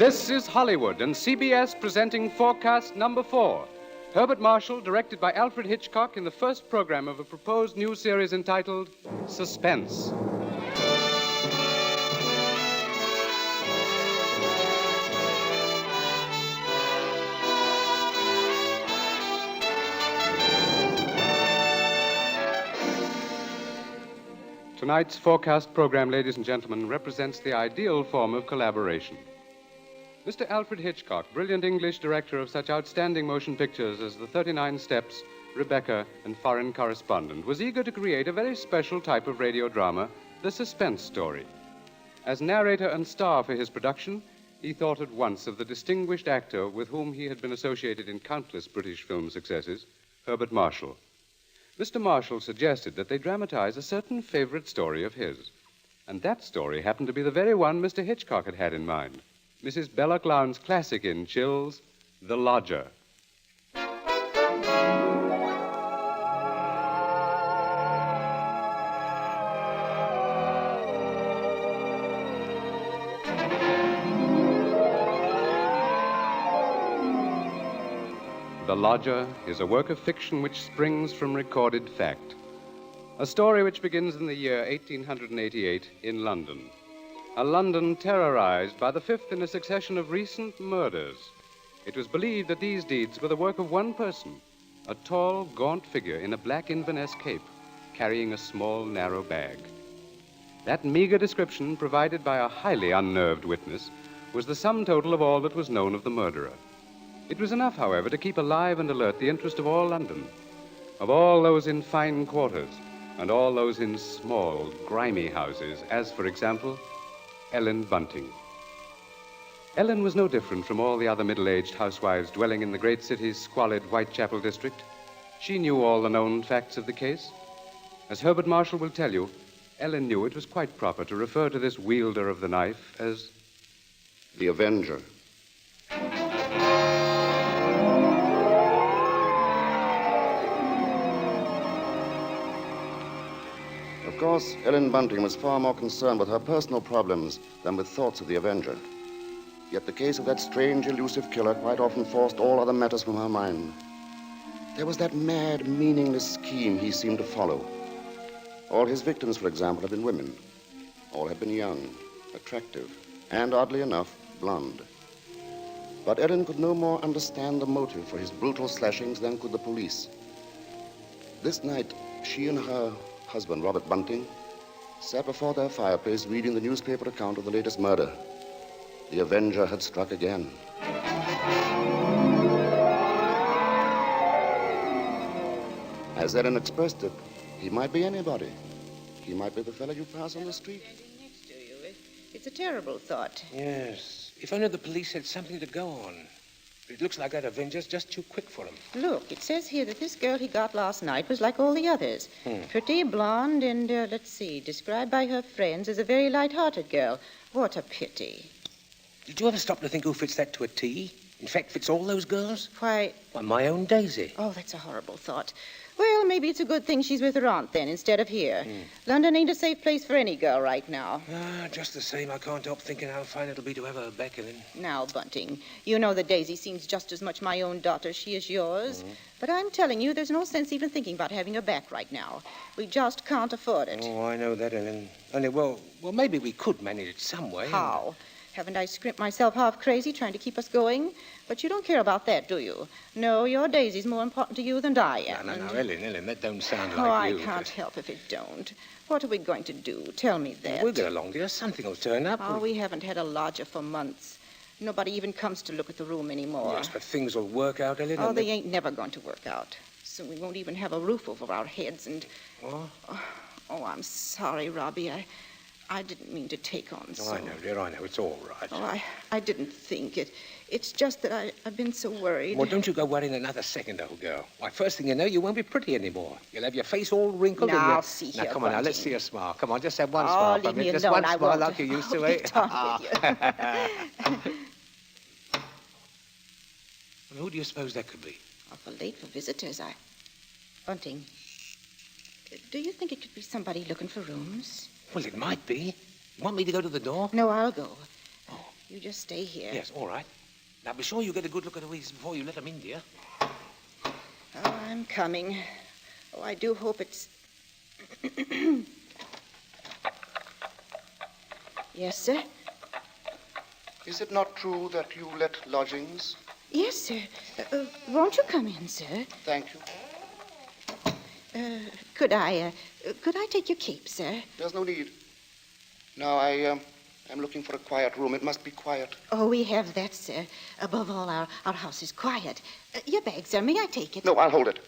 This is Hollywood and CBS presenting Forecast Number 4. Herbert Marshall, directed by Alfred Hitchcock in the first program of a proposed new series entitled Suspense. Tonight's Forecast program, ladies and gentlemen, represents the ideal form of collaboration. Mr. Alfred Hitchcock, brilliant English director of such outstanding motion pictures as The 39 Steps, Rebecca, and Foreign Correspondent, was eager to create a very special type of radio drama, the suspense story. As narrator and star for his production, he thought at once of the distinguished actor with whom he had been associated in countless British film successes, Herbert Marshall. Mr. Marshall suggested that they dramatize a certain favorite story of his. And that story happened to be the very one Mr. Hitchcock had had in mind. Mrs. Belloc Lowndes' classic in Chills, The Lodger. The Lodger is a work of fiction which springs from recorded fact. A story which begins in the year 1888 in London. A London terrorized by the fifth in a succession of recent murders. It was believed that these deeds were the work of one person, a tall, gaunt figure in a black Inverness cape, carrying a small, narrow bag. That meager description, provided by a highly unnerved witness, was the sum total of all that was known of the murderer. It was enough, however, to keep alive and alert the interest of all London, of all those in fine quarters, and all those in small, grimy houses, as, for example, Ellen Bunting. Ellen was no different from all the other middle-aged housewives dwelling in the great city's squalid Whitechapel district. She knew all the known facts of the case. As Herbert Marshall will tell you, Ellen knew it was quite proper to refer to this wielder of the knife as the Avenger. Of course, Ellen Bunting was far more concerned with her personal problems than with thoughts of the Avenger. Yet the case of that strange, elusive killer quite often forced all other matters from her mind. There was that mad, meaningless scheme he seemed to follow. All his victims, for example, had been women. All had been young, attractive, and, oddly enough, blonde. But Ellen could no more understand the motive for his brutal slashings than could the police. This night, she and her husband, Robert Bunting, sat before their fireplace reading the newspaper account of the latest murder. The Avenger had struck again. As Ellen expressed it, he might be anybody. He might be the fellow you pass on the street. Standing next to you. It's a terrible thought. Yes. If only the police had something to go on. It looks like that Avenger's just too quick for him. Look, it says here that this girl he got last night was like all the others. Pretty, blonde, and, described by her friends as a very light-hearted girl. What a pity. Did you ever stop to think who fits that to a T? In fact, fits all those girls? Why, my own Daisy. Oh, that's a horrible thought. Well, maybe it's a good thing she's with her aunt, then, instead of here. London ain't a safe place for any girl right now. Just the same, I can't help thinking how fine it'll be to have her back in. Now, Bunting, you know that Daisy seems just as much my own daughter as she is yours. But I'm telling you, there's no sense even thinking about having her back right now. We just can't afford it. Oh, I know that, Ellen. Only, well, maybe we could manage it some way. How? Haven't I scrimped myself half crazy trying to keep us going? But you don't care about that, do you? No, your Daisy's more important to you than I am. No, Ellen, that don't sound like you. I can't help if it don't. What are we going to do? Tell me that. We'll get along, dear. Something will turn up. Oh, we haven't had a lodger for months. Nobody even comes to look at the room anymore. Yes, but things will work out, Ellen. Oh, they ain't never going to work out. Soon we won't even have a roof over our heads and... What? Oh, I'm sorry, Robbie. I didn't mean to take on so... Oh, I know, dear, I know. It's all right. Oh, I didn't think it. It's just that I've been so worried. Well, don't you go worrying another second, old girl. Why, first thing you know, you won't be pretty anymore. You'll have your face all wrinkled and... Now, see here, Now, come on, now, let's see a smile. Come on, just have one Oh, smile. leave me Just alone. one smile like you used to, eh? Well, who do you suppose that could be? Awful late for visitors. Bunting, do you think it could be somebody looking for rooms? Well, it might be. You want me to go to the door? No, I'll go. You just stay here. Yes, all right. Now, be sure you get a good look at Louise before you let them in, dear. Oh, I'm coming. Oh, I do hope it's... Yes, sir? Is it not true that you let lodgings? Yes, sir. Won't you come in, sir? Thank you. Could I take your cape, sir? There's no need. Now, I'm looking for a quiet room. It must be quiet. Oh, we have that, sir. Above all, our house is quiet. Your bag, sir. May I take it? No, I'll hold it.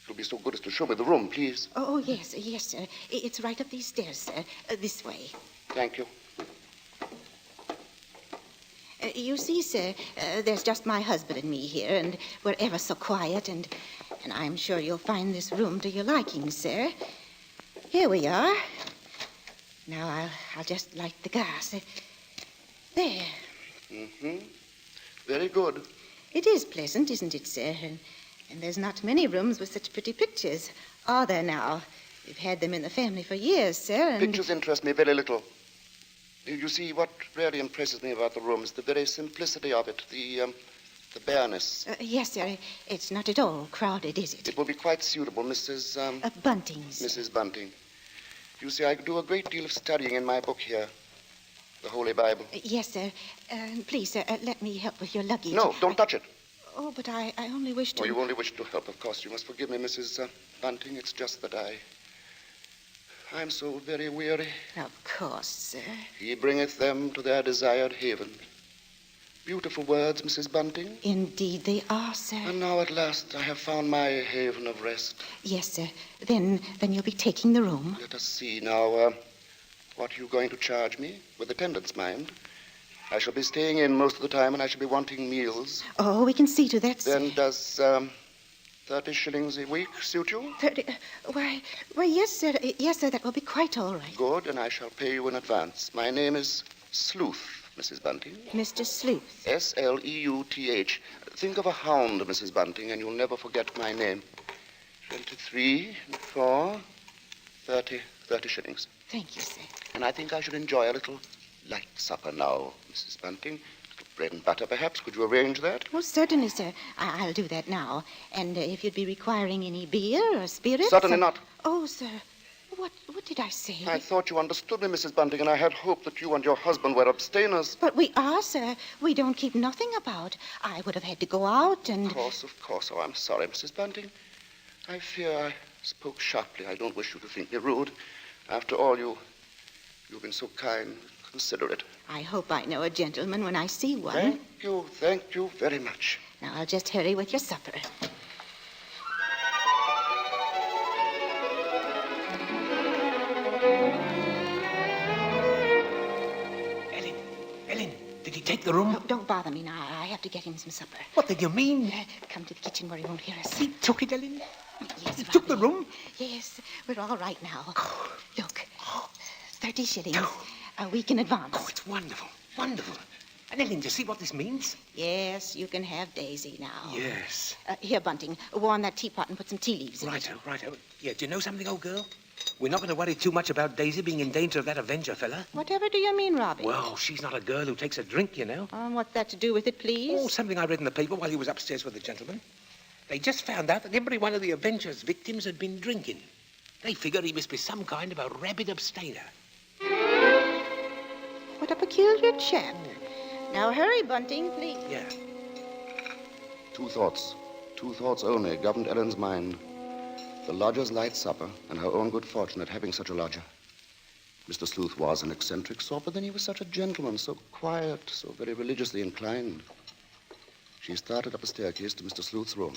You'll be so good as to show me the room, please. Oh, yes, sir. It's right up these stairs, sir. This way. Thank you. You see, sir, there's just my husband and me here, and we're ever so quiet, and I'm sure you'll find this room to your liking, sir. Here we are. Now, I'll just light the gas. There. Mm-hmm. Very good. It is pleasant, isn't it, sir? And there's not many rooms with such pretty pictures, are there now? We've had them in the family for years, sir, and... Pictures interest me very little. You see, what really impresses me about the room is the very simplicity of it, the bareness. Yes, sir. It's not at all crowded, is it? It will be quite suitable, Mrs. Bunting's. Mrs. Bunting. You see, I do a great deal of studying in my book here, the Holy Bible. Yes, sir. Please, sir, let me help with your luggage. No, don't touch it. Oh, but I only wish to... Oh, you only wish to help, of course. You must forgive me, Mrs. Bunting. It's just that I'm so very weary. Of course, sir. He bringeth them to their desired haven. Beautiful words, Mrs. Bunting. Indeed they are, sir. And now at last I have found my haven of rest. Yes, sir. Then you'll be taking the room. Let us see now. What are you going to charge me? With attendance, mind. I shall be staying in most of the time, and I shall be wanting meals. Oh, we can see to that, sir. Then does 30 shillings a week suit you? 30... Why, yes, sir. Yes, sir, that will be quite all right. Good, and I shall pay you in advance. My name is Sleuth, Mrs. Bunting. Mr. Sleuth. Sleuth. Think of a hound, Mrs. Bunting, and you'll never forget my name. 23, 4, 30 shillings. Thank you, sir. And I think I should enjoy a little light supper now, Mrs. Bunting. A little bread and butter, perhaps. Could you arrange that? Oh, certainly, sir. I'll do that now. And if you'd be requiring any beer or spirits... Certainly not. Oh, sir. What did I say? I thought you understood me, Mrs. Bunting, and I had hoped that you and your husband were abstainers. But we are, sir. We don't keep nothing about. I would have had to go out and... Of course. Oh, I'm sorry, Mrs. Bunting. I fear I spoke sharply. I don't wish you to think me rude. After all, you've been so kind, considerate. I hope I know a gentleman when I see one. Thank you very much. Now, I'll just hurry with your supper. Ellen, did he take the room? No, don't bother me now. I have to get him some supper. What did you mean? Come to the kitchen where he won't hear us. He took it, Ellen? Yes, He took the room? Yes, we're all right now. Look, 30 shillings. A week in advance. Oh, it's wonderful. Wonderful. And Ellen, do you see what this means? Yes, you can have Daisy now. Yes. Here, Bunting, warm that teapot and put some tea leaves in it. Righto. Yeah, do you know something, old girl? We're not going to worry too much about Daisy being in danger of that Avenger fella. Whatever do you mean, Robbie? Well, she's not a girl who takes a drink, you know. What's that to do with it, please? Oh, something I read in the paper while he was upstairs with the gentleman. They just found out that every one of the Avenger's victims had been drinking. They figured he must be some kind of a rabid abstainer. What a peculiar chap. Now hurry, Bunting, please. Yeah. Two thoughts only governed Ellen's mind. The lodger's light supper and her own good fortune at having such a lodger. Mr. Sleuth was an eccentric sort, but then he was such a gentleman, so quiet, so very religiously inclined. She started up a staircase to Mr. Sleuth's room,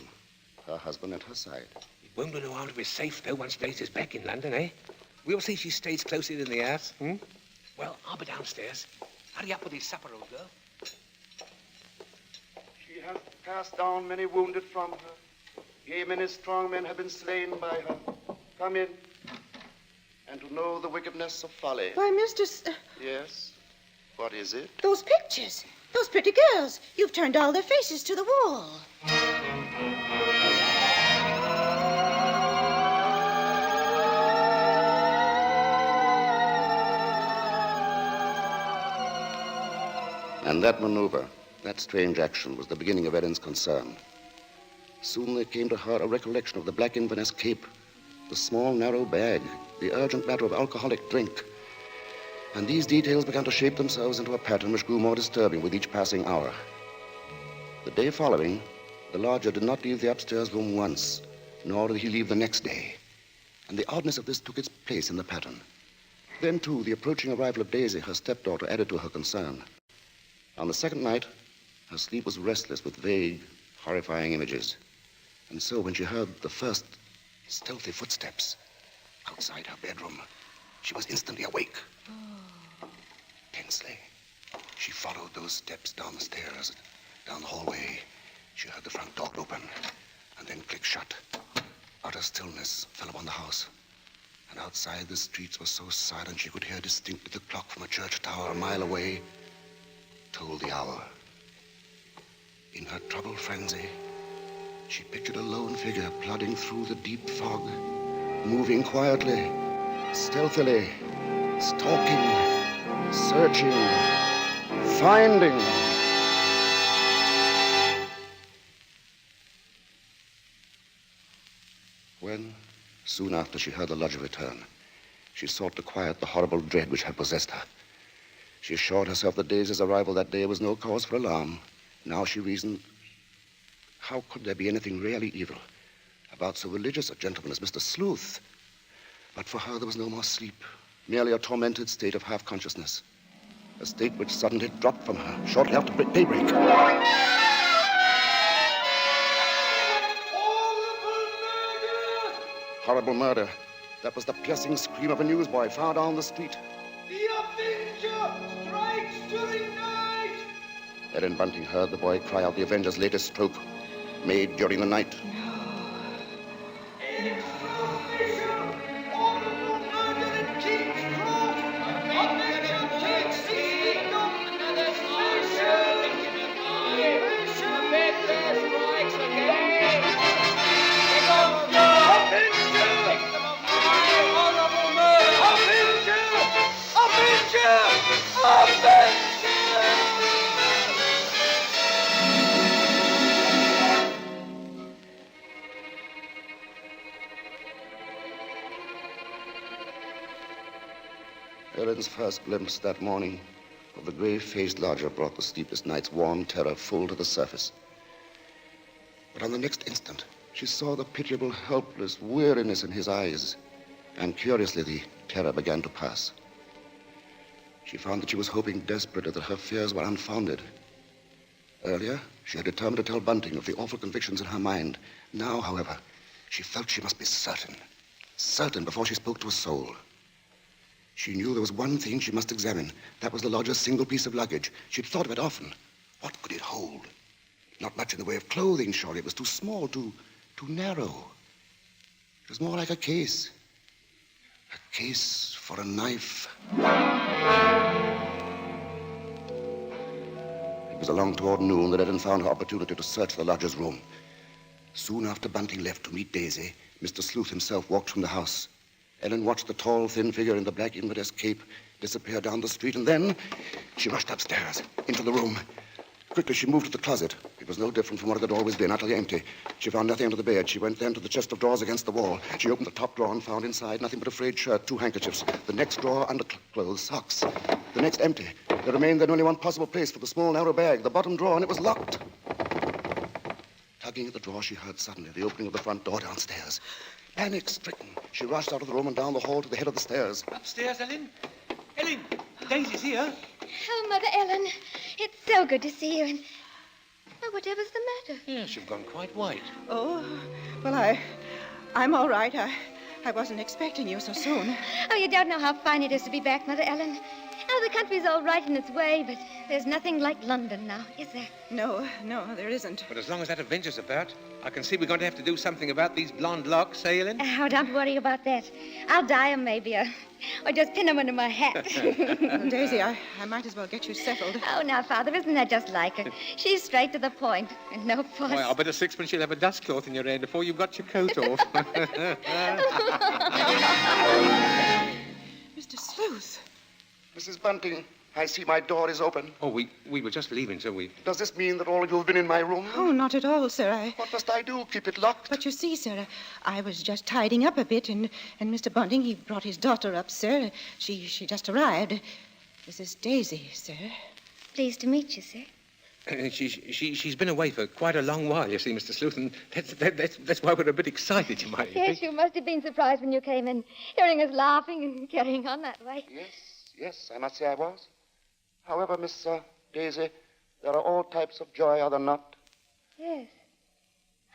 her husband at her side. It won't do no harm to be safe, though, once Daisy's back in London, eh? We'll see she stays closer in the house, Well, I'll be downstairs. Hurry up with his supper, old girl. She has cast down many wounded from her. Yea, many strong men have been slain by her. Come in. And to know the wickedness of folly. Why, Mr. Yes? What is it? Those pictures. Those pretty girls. You've turned all their faces to the wall. And that maneuver, that strange action, was the beginning of Ellen's concern. Soon there came to her a recollection of the black Inverness cape, the small, narrow bag, the urgent matter of alcoholic drink. And these details began to shape themselves into a pattern which grew more disturbing with each passing hour. The day following, the lodger did not leave the upstairs room once, nor did he leave the next day. And the oddness of this took its place in the pattern. Then, too, the approaching arrival of Daisy, her stepdaughter, added to her concern. On the second night, her sleep was restless with vague, horrifying images. And so when she heard the first stealthy footsteps outside her bedroom, she was instantly awake. Tensely, she followed those steps down the stairs, down the hallway. She heard the front door open and then click shut. Utter stillness fell upon the house. And outside, the streets were so silent she could hear distinctly the clock from a church tower a mile away told the hour. In her troubled frenzy, she pictured a lone figure plodding through the deep fog, moving quietly, stealthily, stalking, searching, finding. When, soon after she heard the lodger return, she sought to quiet the horrible dread which had possessed her. She assured herself that Daisy's arrival that day was no cause for alarm. Now she reasoned, how could there be anything really evil about so religious a gentleman as Mr. Sleuth? But for her there was no more sleep, merely a tormented state of half-consciousness, a state which suddenly dropped from her shortly after daybreak. Horrible murder. That was the piercing scream of a newsboy far down the street. The Avenger strikes during night! Ellen Bunting heard the boy cry out the Avenger's latest stroke, made during the night. Ellen's first glimpse that morning of the grave-faced lodger brought the sleepless night's warm terror full to the surface. But on the next instant, she saw the pitiable, helpless weariness in his eyes, and curiously, the terror began to pass. She found that she was hoping desperately that her fears were unfounded. Earlier, she had determined to tell Bunting of the awful convictions in her mind. Now, however, she felt she must be certain before she spoke to a soul. She knew there was one thing she must examine. That was the lodger's single piece of luggage. She'd thought of it often. What could it hold? Not much in the way of clothing, surely. It was too small, too narrow. It was more like a case. A case for a knife. It was along toward noon that Ellen found her opportunity to search the lodger's room. Soon after Bunting left to meet Daisy, Mr. Sleuth himself walked from the house. Ellen watched the tall, thin figure in the black Inverness cape disappear down the street, and then she rushed upstairs, into the room. Quickly, she moved to the closet. It was no different from what it had always been, utterly empty. She found nothing under the bed. She went then to the chest of drawers against the wall. She opened the top drawer and found inside nothing but a frayed shirt, 2 handkerchiefs. The next drawer, underclothes, socks. The next empty. There remained then only one possible place for the small, narrow bag, the bottom drawer, and it was locked. Tugging at the drawer, she heard suddenly the opening of the front door downstairs. Panic-stricken, she rushed out of the room and down the hall to the head of the stairs. Upstairs, Ellen? Ellen, Daisy's here. Oh, Mother Ellen, it's so good to see you. And whatever's the matter? Yes, you've gone quite white. Oh, well, I'm all right. I wasn't expecting you so soon. Oh, you don't know how fine it is to be back, Mother Ellen. Oh, the country's all right in its way, but there's nothing like London now, is there? No, there isn't. But as long as that Avenger's about, I can see we're going to have to do something about these blonde locks, eh, Ellen? Oh, don't worry about that. I'll dye 'em maybe, or just pin 'em under my hat. Daisy, I might as well get you settled. Oh, now, Father, isn't that just like her? She's straight to the point, and no fuss. Well, I'll bet a sixpence you'll have a dust cloth in your hand before you've got your coat off. Mr. Sleuth. Mrs. Bunting, I see my door is open. Oh, we were just leaving, so we... Does this mean that all of you have been in my room? Oh, not at all, sir. What must I do? Keep it locked? But you see, sir, I was just tidying up a bit, and Mr. Bunting, he brought his daughter up, sir. She just arrived. This is Daisy, sir. Pleased to meet you, sir. She's been away for quite a long while, you see, Mr. Sleuth, and that's why we're a bit excited, you might Yes, think. you must have been surprised when you came in, hearing us laughing and carrying on that way. Yes, I must say I was. However, Miss Daisy, there are all types of joy, are there not? Yes,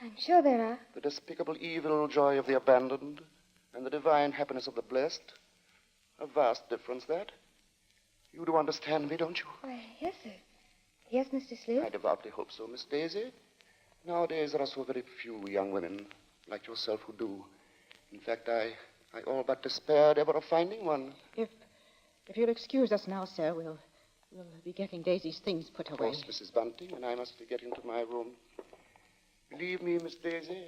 I'm sure there are. The despicable evil joy of the abandoned and the divine happiness of the blessed. A vast difference, that. You do understand me, don't you? Why, yes, sir. Yes, Mr. Sleuth. I devoutly hope so, Miss Daisy. Nowadays, there are so very few young women like yourself who do. In fact, I all but despaired ever of finding one. If you'll excuse us now, sir, we'll be getting Daisy's things put Of away. course, Mrs. Bunting, and I must be getting to my room. Believe me, Miss Daisy,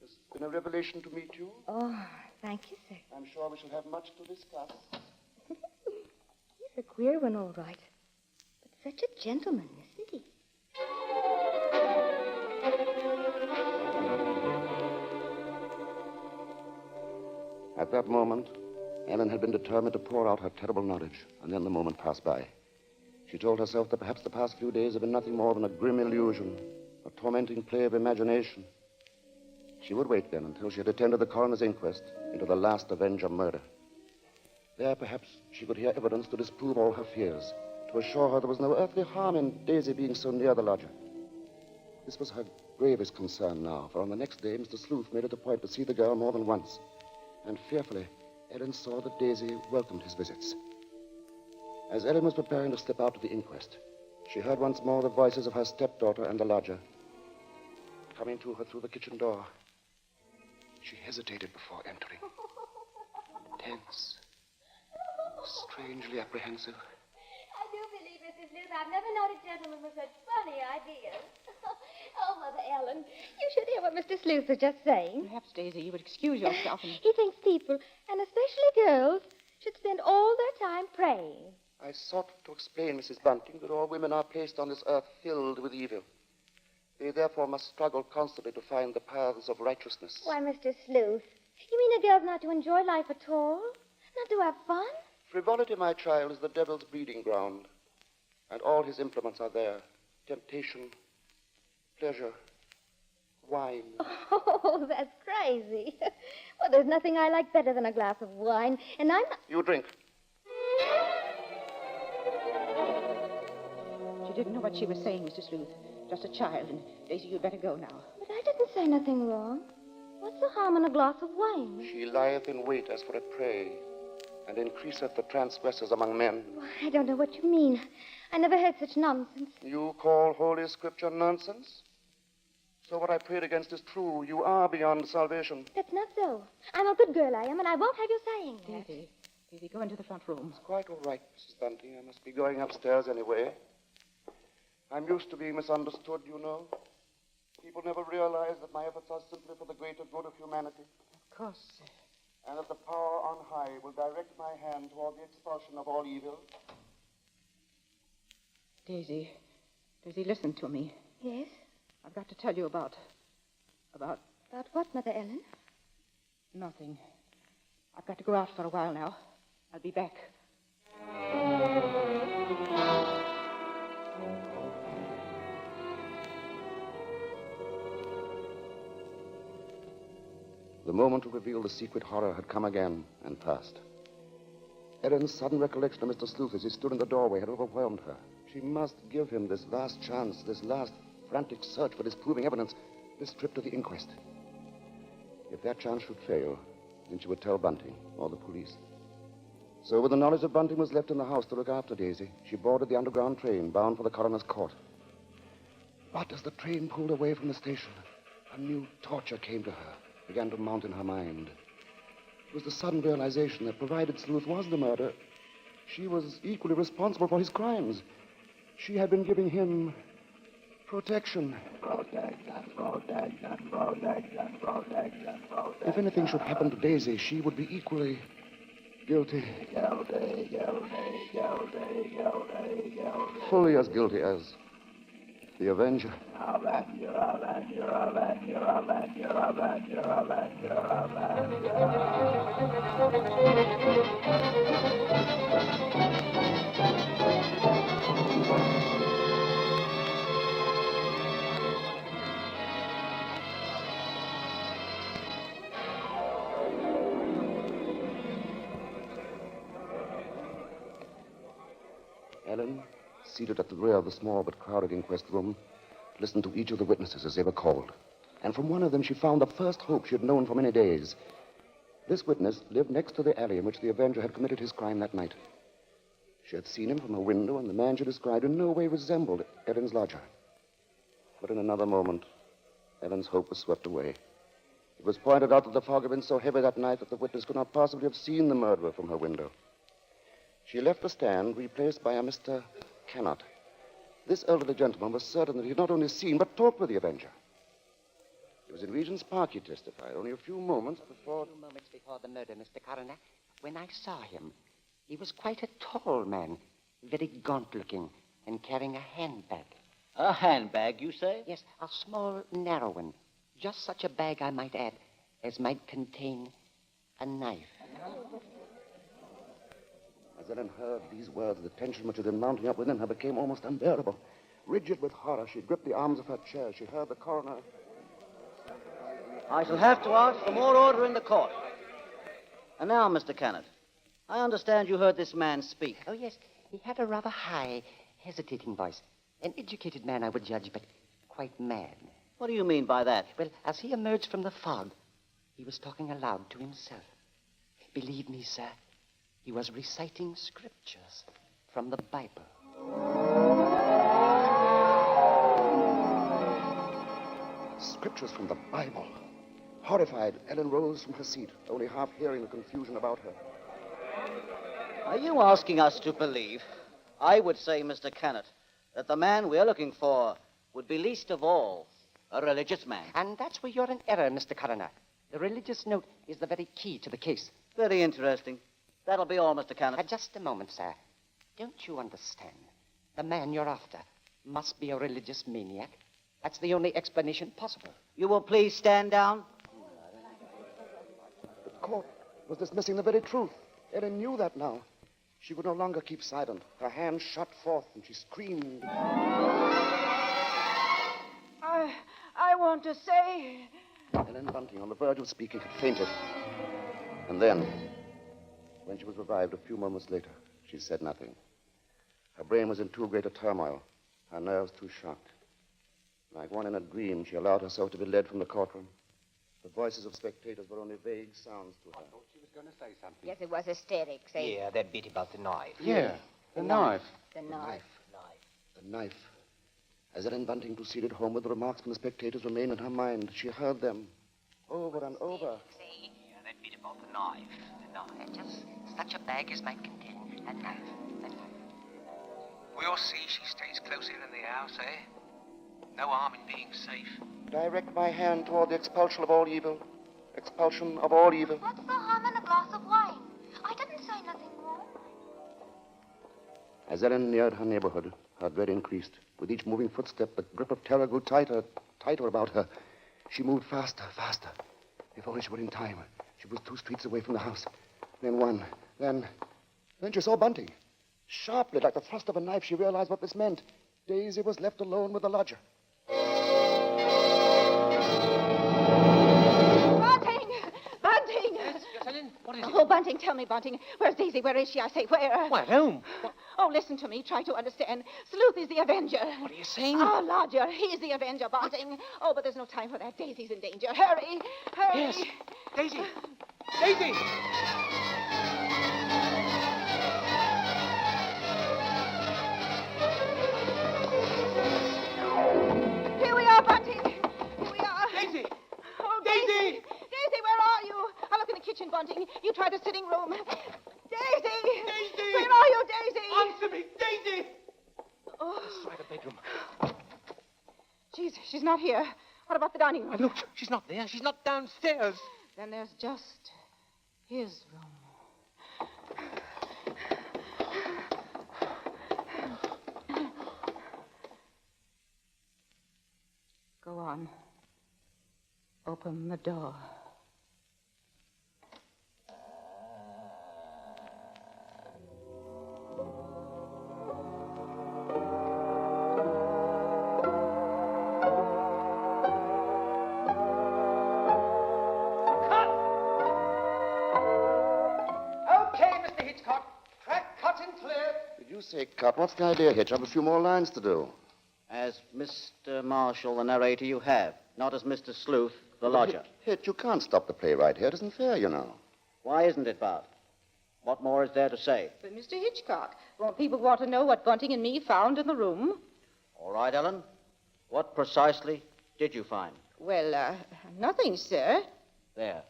it's been a revelation to meet you. Oh, thank you, sir. I'm sure we shall have much to discuss. He's a queer one, all right. But such a gentleman, isn't he? At that moment, Ellen had been determined to pour out her terrible knowledge, and then the moment passed by. She told herself that perhaps the past few days had been nothing more than a grim illusion, a tormenting play of imagination. She would wait then until she had attended the coroner's inquest into the last Avenger murder. There, perhaps, she could hear evidence to disprove all her fears, to assure her there was no earthly harm in Daisy being so near the lodger. This was her gravest concern now, for on the next day, Mr. Sleuth made it a point to see the girl more than once. And fearfully, Ellen saw that Daisy welcomed his visits. As Ellen was preparing to slip out to the inquest, she heard once more the voices of her stepdaughter and the lodger coming to her through the kitchen door. She hesitated before entering. Tense. Strangely apprehensive. I do believe, Mr. Sleuth, I've never known a gentleman with such funny ideas. Oh, Mother Ellen, you should hear what Mr. Sleuth was just saying. Perhaps, Daisy, you would excuse yourself and... He thinks people, and especially girls, should spend all their time praying. I sought to explain, Mrs. Bunting, that all women are placed on this earth filled with evil. They therefore must struggle constantly to find the paths of righteousness. Why, Mr. Sleuth, you mean a girl's not to enjoy life at all? Not to have fun? Frivolity, my child, is the devil's breeding ground, and all his implements are there. Temptation, pleasure, wine. Oh, that's crazy. Well, there's nothing I like better than a glass of wine, and I'm not... You drink. She didn't know what she was saying, Mr. Sleuth. Just a child, and Daisy, you'd better go now. But I didn't say nothing wrong. What's the harm in a glass of wine? She lieth in wait as for a prey, and increaseth the transgressors among men. Why, I don't know what you mean. I never heard such nonsense. You call Holy Scripture nonsense? So what I prayed against is true. You are beyond salvation. That's not so. I'm a good girl, I am, and I won't have you saying that. Daisy, go into the front room. It's quite all right, Mrs. Bunting. I must be going upstairs anyway. I'm used to being misunderstood, you know. People never realize that my efforts are simply for the greater good of humanity. Of course, sir. And that the power on high will direct my hand toward the expulsion of all evil. Daisy, listen to me. Yes? I've got to tell you about... About what, Mother Ellen? Nothing. I've got to go out for a while now. I'll be back. The moment to reveal the secret horror had come again and passed. Ellen's sudden recollection of Mr. Sleuth as he stood in the doorway had overwhelmed her. She must give him this last chance, this last frantic search for disproving evidence, this trip to the inquest. If that chance should fail, then she would tell Bunting or the police. So with the knowledge that Bunting was left in the house to look after Daisy, she boarded the underground train bound for the coroner's court. But as the train pulled away from the station, a new torture came to her, began to mount in her mind. It was the sudden realization that provided Sleuth was the murderer, she was equally responsible for his crimes. She had been giving him protection. If anything should happen to Daisy, she would be equally Guilty. Fully as guilty as the Avenger. Ellen, seated at the rear of the small but crowded inquest room, listened to each of the witnesses as they were called. And from one of them she found the first hope she had known for many days. This witness lived next to the alley in which the Avenger had committed his crime that night. She had seen him from her window, and the man she described in no way resembled Ellen's lodger. But in another moment, Ellen's hope was swept away. It was pointed out that the fog had been so heavy that night that the witness could not possibly have seen the murderer from her window. She left the stand, replaced by a Mr. Cannot. This elderly gentleman was certain that he had not only seen, but talked with the Avenger. It was in Regent's Park, he testified, only a few moments before... A few moments before the murder, Mr. Coroner, when I saw him, he was quite a tall man, very gaunt-looking, and carrying a handbag. A handbag, you say? Yes, a small, narrow one. Just such a bag, I might add, as might contain a knife. As Ellen heard these words, the tension which had been mounting up within her became almost unbearable. Rigid with horror, she gripped the arms of her chair. She heard the coroner... I shall have to ask for more order in the court. And now, Mr. Cannot, I understand you heard this man speak. Oh, yes, he had a rather high, hesitating voice. An educated man, I would judge, but quite mad. What do you mean by that? Well, as he emerged from the fog, he was talking aloud to himself. Believe me, sir, he was reciting scriptures from the Bible. Scriptures from the Bible. Horrified, Ellen rose from her seat, only half hearing the confusion about her. Are you asking us to believe? I would say, Mr. Cannot, that the man we're looking for would be least of all a religious man. And that's where you're in error, Mr. Coroner. The religious note is the very key to the case. Very interesting. That'll be all, Mr. Cannot. Just a moment, sir. Don't you understand? The man you're after must be a religious maniac. That's the only explanation possible. You will please stand down. The court was dismissing the very truth. Ellen knew that now. She could no longer keep silent. Her hands shot forth, and she screamed. I want to say... Ellen Bunting, on the verge of speaking, had fainted. And then, when she was revived a few moments later, she said nothing. Her brain was in too great a turmoil, her nerves too shocked. Like one in a dream, she allowed herself to be led from the courtroom. The voices of spectators were only vague sounds to her. I thought she was going to say something. Yes, it was hysterics, eh? Yeah, that bit about the knife. Yeah, the knife. The knife. The knife. As Ellen Bunting proceeded homeward, the remarks from the spectators remained in her mind. She heard them over and over. Yeah, that bit about the knife. And just such a bag as might contain a knife. We'll see she stays close in the house, eh? No harm in being safe. Direct my hand toward the expulsion of all evil. Expulsion of all evil. What's the harm in a glass of wine? I didn't say nothing wrong. As Ellen neared her neighborhood, her dread increased. With each moving footstep, the grip of terror grew tighter, tighter about her. She moved faster, faster. If only she were in time. She was 2 streets away from the house. Then one. Then she saw Bunting. Sharply, like the thrust of a knife, she realized what this meant. Daisy was left alone with the lodger. Bunting! Yes, Ellen? What is it? Oh, Bunting, tell me, Bunting. Where's Daisy? Where is she? I say, where? Why, at home. What? Oh, listen to me. Try to understand. Sleuth is the Avenger. What are you saying? Our lodger. He's the Avenger, Bunting. Oh, but there's no time for that. Daisy's in danger. Hurry! Hurry! Yes. Daisy! Daisy! Here we are, Bunting. Here we are. Daisy! Oh, Daisy! Daisy, where are you? I'll look in the kitchen, Bunting. You try the sitting room. Daisy! Daisy! Where are you, Daisy? Answer me, Daisy! Oh, Try the bedroom. she's not here. What about the dining room? Look, she's not there. She's not downstairs. Then there's just his room. Go on. Open the door. You say cut. What's the idea, Hitch? I have a few more lines to do. As Mr. Marshall, the narrator, you have, not as Mr. Sleuth, the lodger. Hitch, you can't stop the play right here. It isn't fair, you know. Why isn't it, Bart? What more is there to say? But, Mr. Hitchcock, won't people want to know what Bunting and me found in the room? All right, Ellen. What precisely did you find? Well, nothing, sir. There.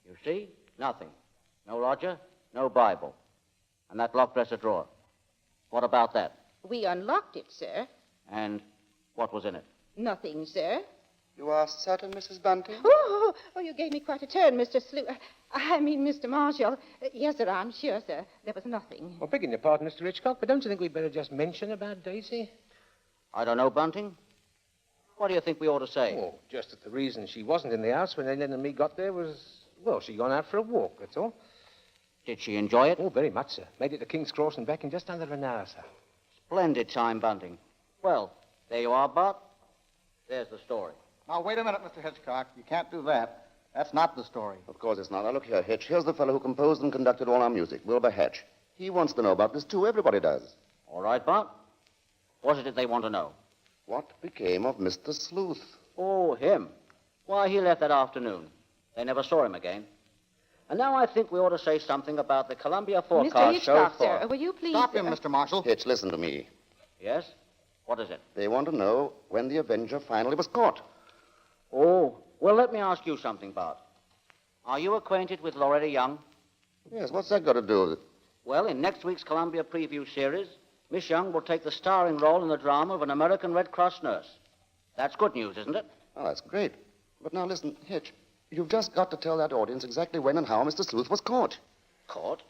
You see? Nothing. No lodger, no Bible. And that locked dresser drawer. What about that? We unlocked it, sir. And what was in it? Nothing, sir. You are certain, Mrs. Bunting? Oh, you gave me quite a turn, Mr. Mr. Marshall. Yes, sir, I'm sure, sir. There was nothing. Well, begging your pardon, Mr. Hitchcock, but don't you think we'd better just mention about Daisy? I don't know, Bunting. What do you think we ought to say? Oh, just that the reason she wasn't in the house when Ellen and me got there was, well, she'd gone out for a walk, that's all. Did she enjoy it? Oh, very much, sir. Made it to King's Cross and back in just under an hour, sir. Splendid time, Bunting. Well, there you are, Bart. There's the story. Now, wait a minute, Mr. Hitchcock. You can't do that. That's not the story. Of course it's not. Now, look here, Hitch. Here's the fellow who composed and conducted all our music, Wilbur Hatch. He wants to know about this, too. Everybody does. All right, Bart. What is it they want to know? What became of Mr. Sleuth? Oh, him. Why, he left that afternoon. They never saw him again. And now I think we ought to say something about the Columbia forecast Mr. Hitchcock, show for... sir, will you please... Stop him, Mr. Marshall. Hitch, listen to me. Yes? What is it? They want to know when the Avenger finally was caught. Oh, well, let me ask you something, Bart. Are you acquainted with Loretta Young? Yes, what's that got to do with it? Well, in next week's Columbia preview series, Miss Young will take the starring role in the drama of an American Red Cross nurse. That's good news, isn't it? Oh, that's great. But now listen, Hitch, you've just got to tell that audience exactly when and how Mr. Sleuth was caught. Caught?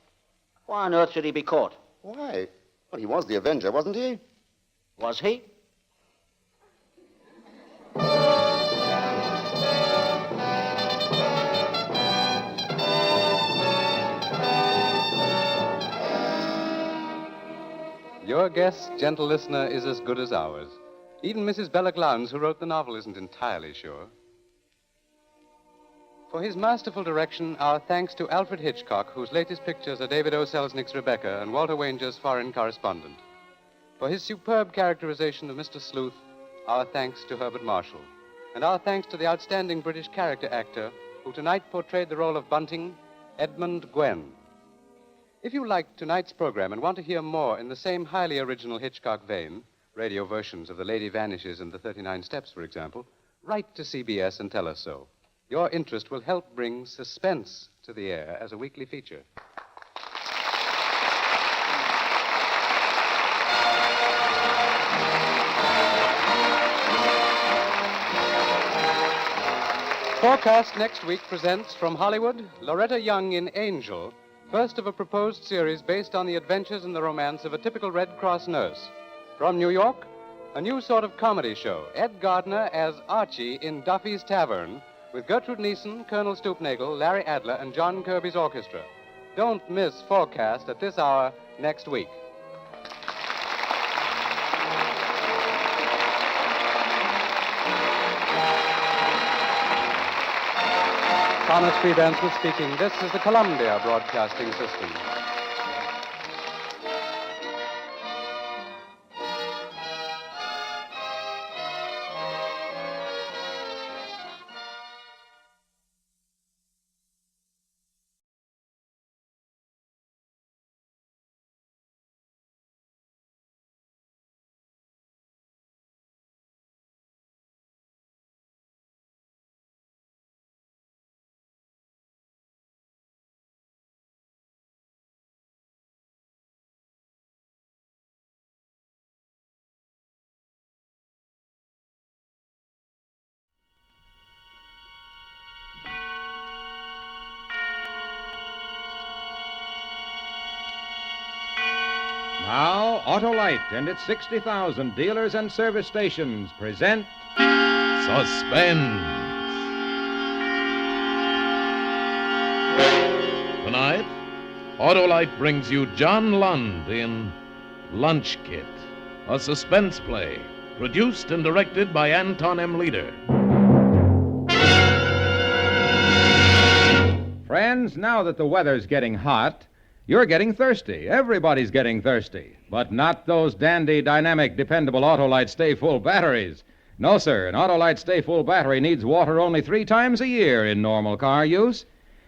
Why on earth should he be caught? Why? Well, he was the Avenger, wasn't he? Was he? Your guess, gentle listener, is as good as ours. Even Mrs. Belloc Lowndes, who wrote the novel, isn't entirely sure. For his masterful direction, our thanks to Alfred Hitchcock, whose latest pictures are David O. Selznick's Rebecca and Walter Wanger's Foreign Correspondent. For his superb characterization of Mr. Sleuth, our thanks to Herbert Marshall. And our thanks to the outstanding British character actor who tonight portrayed the role of Bunting, Edmund Gwen. If you liked tonight's program and want to hear more in the same highly original Hitchcock vein, radio versions of The Lady Vanishes and The 39 Steps, for example, write to CBS and tell us so. Your interest will help bring Suspense to the air as a weekly feature. Forecast next week presents from Hollywood, Loretta Young in Angel, first of a proposed series based on the adventures and the romance of a typical Red Cross nurse. From New York, a new sort of comedy show, Ed Gardner as Archie in Duffy's Tavern, with Gertrude Neeson, Colonel Stoopnagle, Larry Adler, and John Kirby's orchestra. Don't miss Forecast at this hour next week. Thomas P. Benson speaking. This is the Columbia Broadcasting System. Now, Autolite and its 60,000 dealers and service stations present Suspense. Tonight, Autolite brings you John Lund in Lunch Kit, a suspense play produced and directed by Anton M. Leader. Friends, now that the weather's getting hot, you're getting thirsty. Everybody's getting thirsty. But not those dandy, dynamic, dependable Autolite Stay Full batteries. No, sir. An Autolite Stay Full battery needs water only 3 times a year in normal car use.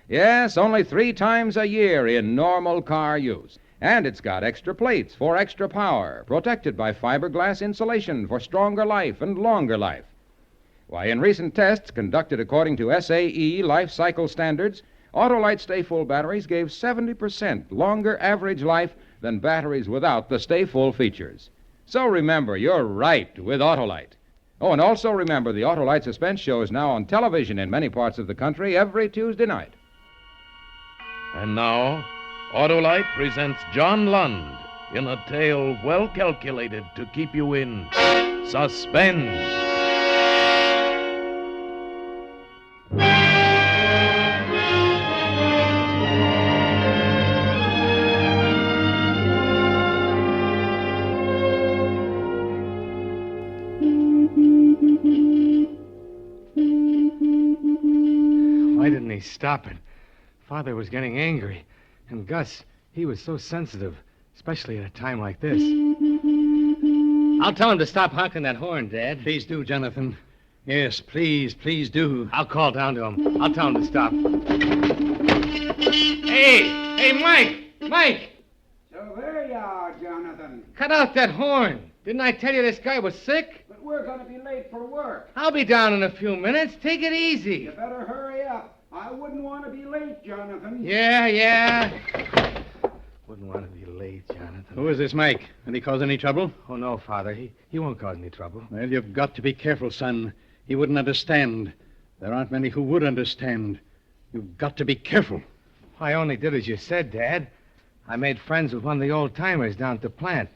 Yes, only 3 times a year in normal car use. And it's got extra plates for extra power, protected by fiberglass insulation for stronger life and longer life. Why, in recent tests conducted according to SAE life cycle standards, Autolite Stay Full batteries gave 70% longer average life than batteries without the Stay Full features. So remember, you're right with Autolite. Oh, and also remember, the Autolite Suspense Show is now on television in many parts of the country every Tuesday night. And now, Autolite presents John Lund in a tale well calculated to keep you in suspense. Why didn't he stop it? Father was getting angry. And Gus, he was so sensitive, especially at a time like this. I'll tell him to stop honking that horn, Dad. Please do, Jonathan. Yes, please do. I'll call down to him. I'll tell him to stop. Hey, Mike! So there you are, Jonathan. Cut out that horn. Didn't I tell you this guy was sick? But we're going to be late for work. I'll be down in a few minutes. Take it easy. You better hurry up. I wouldn't want to be late, Jonathan. Yeah. Wouldn't want to be late, Jonathan. Who is this Mike? Did he cause any trouble? Oh, no, Father. He won't cause any trouble. Well, you've got to be careful, son. He wouldn't understand. There aren't many who would understand. You've got to be careful. I only did as you said, Dad. I made friends with one of the old-timers down at the plant.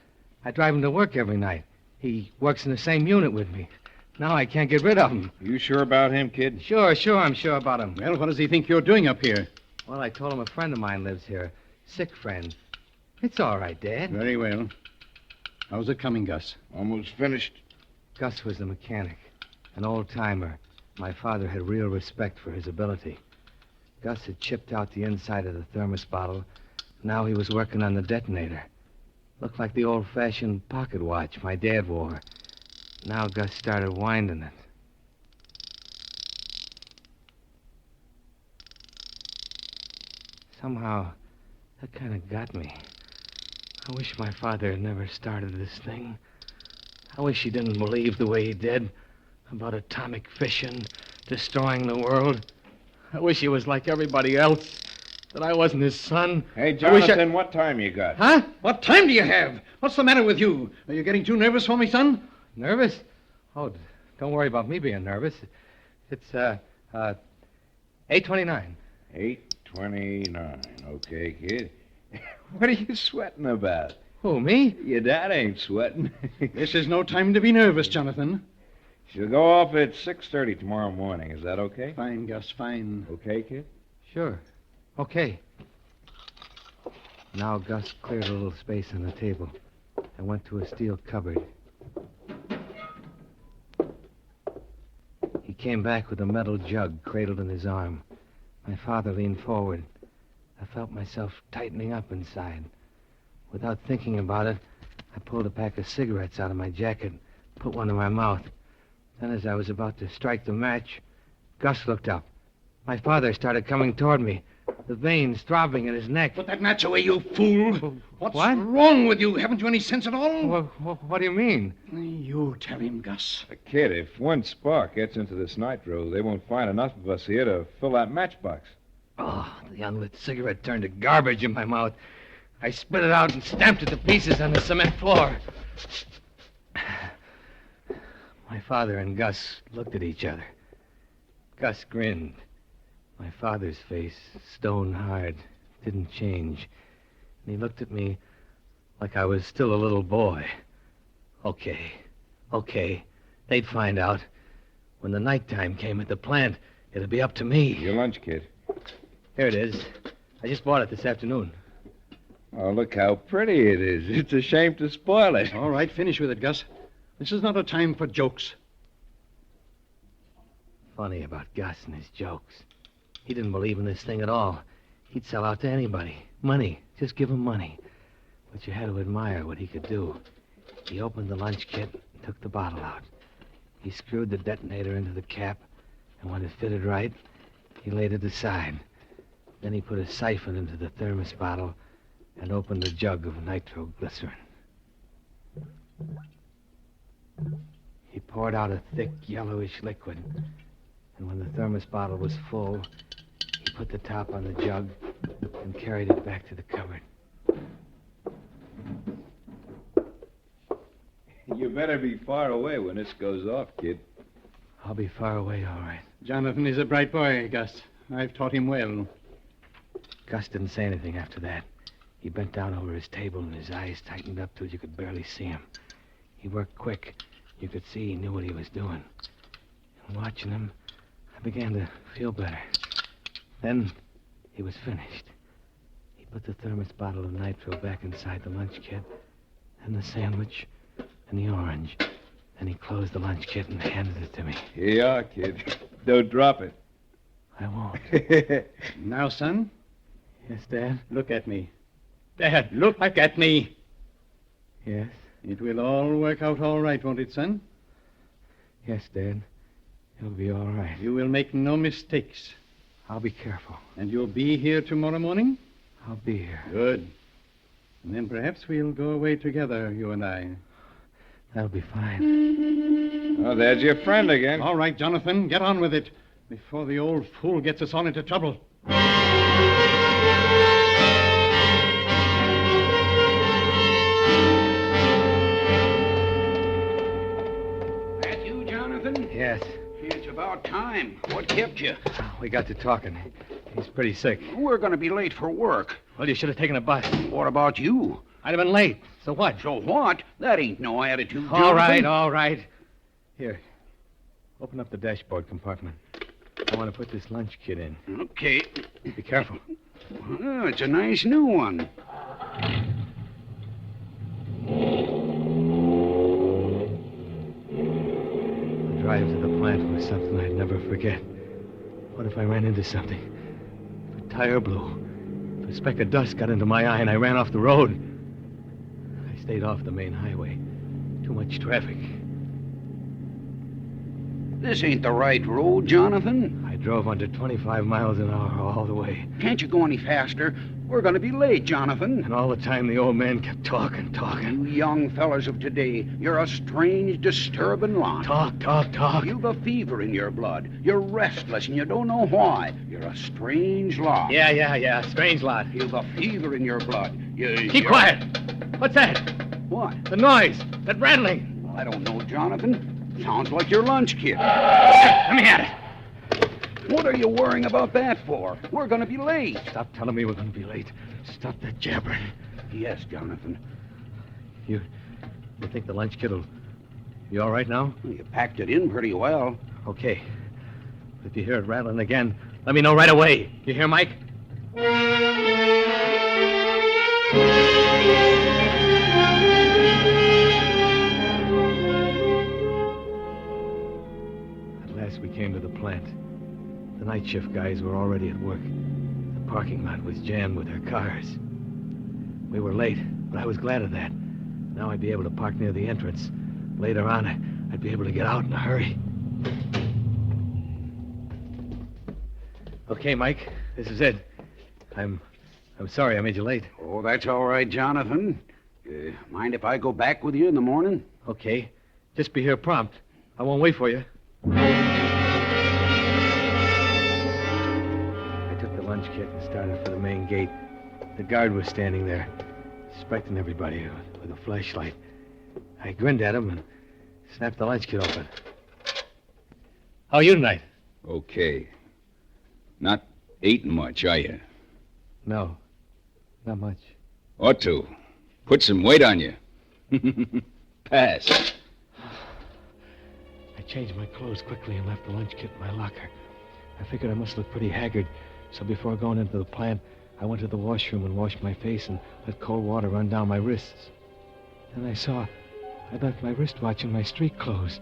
I drive him to work every night. He works in the same unit with me. Now I can't get rid of him. You sure about him, kid? Sure, I'm sure about him. Well, what does he think you're doing up here? Well, I told him a friend of mine lives here. Sick friend. It's all right, Dad. Very well. How's it coming, Gus? Almost finished. Gus was the mechanic, an old-timer. My father had real respect for his ability. Gus had chipped out the inside of the thermos bottle. Now he was working on the detonator. Looked like the old-fashioned pocket watch my dad wore. Now Gus started winding it. Somehow, that kind of got me. I wish my father had never started this thing. I wish he didn't believe the way he did about atomic fission, destroying the world. I wish he was like everybody else, that I wasn't his son. Hey, Jonathan, what time you got? Huh? What time do you have? What's the matter with you? Are you getting too nervous for me, son? Nervous? Oh, don't worry about me being nervous. It's, 8:29. 8:29. Okay, kid. What are you sweating about? Who, me? Your dad ain't sweating. This is no time to be nervous, Jonathan. She'll go off at 6:30 tomorrow morning. Is that okay? Fine, Gus, fine. Okay, kid? Sure. Okay. Now Gus cleared a little space on the table and went to a steel cupboard. He came back with a metal jug cradled in his arm. My father leaned forward. I felt myself tightening up inside. Without thinking about it, I pulled a pack of cigarettes out of my jacket, put one in my mouth. Then as I was about to strike the match, Gus looked up. My father started coming toward me, the veins throbbing in his neck. Put that match away, you fool. What's what? wrong with you? Haven't you any sense at all? What do you mean? You tell him, Gus. Kid, if one spark gets into this nitro, they won't find enough of us here to fill that matchbox. Oh, the unlit cigarette turned to garbage in my mouth. I spit it out and stamped it to pieces on the cement floor. My father and Gus looked at each other. Gus grinned. My father's face, stone hard, didn't change. And he looked at me like I was still a little boy. Okay. They'd find out. When the nighttime came at the plant, it'd be up to me. Your lunch kit. Here it is. I just bought it this afternoon. Oh, look how pretty it is. It's a shame to spoil it. All right, finish with it, Gus. This is not a time for jokes. Funny about Gus and his jokes. He didn't believe in this thing at all. He'd sell out to anybody. Money. Just give him money. But you had to admire what he could do. He opened the lunch kit and took the bottle out. He screwed the detonator into the cap, and when it fitted right, he laid it aside. Then he put a siphon into the thermos bottle and opened a jug of nitroglycerin. He poured out a thick, yellowish liquid, and when the thermos bottle was full, he put the top on the jug and carried it back to the cupboard. You better be far away when this goes off, kid. I'll be far away, all right. Jonathan is a bright boy, Gus. I've taught him well. Gus didn't say anything after that. He bent down over his table and his eyes tightened up till you could barely see him. He worked quick. You could see he knew what he was doing. And watching him, I began to feel better. Then he was finished. He put the thermos bottle of nitro back inside the lunch kit, and the sandwich, and the orange. Then he closed the lunch kit and handed it to me. Here you are, kid. Don't drop it. I won't. Now, son? Yes, Dad? Look at me. Dad, look at me. Yes? It will all work out all right, won't it, son? Yes, Dad. It'll be all right. You will make no mistakes. I'll be careful. And you'll be here tomorrow morning? I'll be here. Good. And then perhaps we'll go away together, you and I. That'll be fine. Oh, there's your friend again. All right, Jonathan, get on with it before the old fool gets us all into trouble. That you, Jonathan? Yes. It's about time. What kept you? We got to talking. He's pretty sick. We're going to be late for work. Well, you should have taken a bus. What about you? I'd have been late. So what? So what? That ain't no attitude, Jonathan. All right. Here. Open up the dashboard compartment. I want to put this lunch kit in. Okay. Be careful. Oh, it's a nice new one. The drive to the plant was something I'd never forget. What if I ran into something? If a tire blew. If a speck of dust got into my eye and I ran off the road. I stayed off the main highway. Too much traffic. This ain't the right road, Jonathan. I drove under 25 miles an hour all the way. Can't you go any faster? We're going to be late, Jonathan. And all the time the old man kept talking. You young fellas of today, you're a strange, disturbing lot. Talk. You've a fever in your blood. You're restless and you don't know why. You're a strange lot. Yeah. Strange lot. You've a fever in your blood. Keep quiet. What's that? What? The noise. That rattling. Well, I don't know, Jonathan. Sounds like your lunch kit. Let me at it. What are you worrying about that for? We're going to be late. Stop telling me we're going to be late. Stop that jabbering. Yes, Jonathan. You think the lunch kit will be all right now? Well, you packed it in pretty well. Okay. But if you hear it rattling again, let me know right away. You hear, Mike? At last we came to the plant. The night shift guys were already at work. The parking lot was jammed with their cars. We were late, but I was glad of that. Now I'd be able to park near the entrance. Later on, I'd be able to get out in a hurry. Okay, Mike, this is it. I'm sorry I made you late. Oh, that's all right, Jonathan. Mind if I go back with you in the morning? Okay. Just be here prompt. I won't wait for you. Lunch kit and started for the main gate. The guard was standing there, inspecting everybody with a flashlight. I grinned at him and snapped the lunch kit open. How are you tonight? Okay. Not eating much, are you? No, not much. Ought to. Put some weight on you. Pass. I changed my clothes quickly and left the lunch kit in my locker. I figured I must look pretty haggard, so before going into the plant, I went to the washroom and washed my face and let cold water run down my wrists. Then I saw I'd left my wristwatch in my street clothes.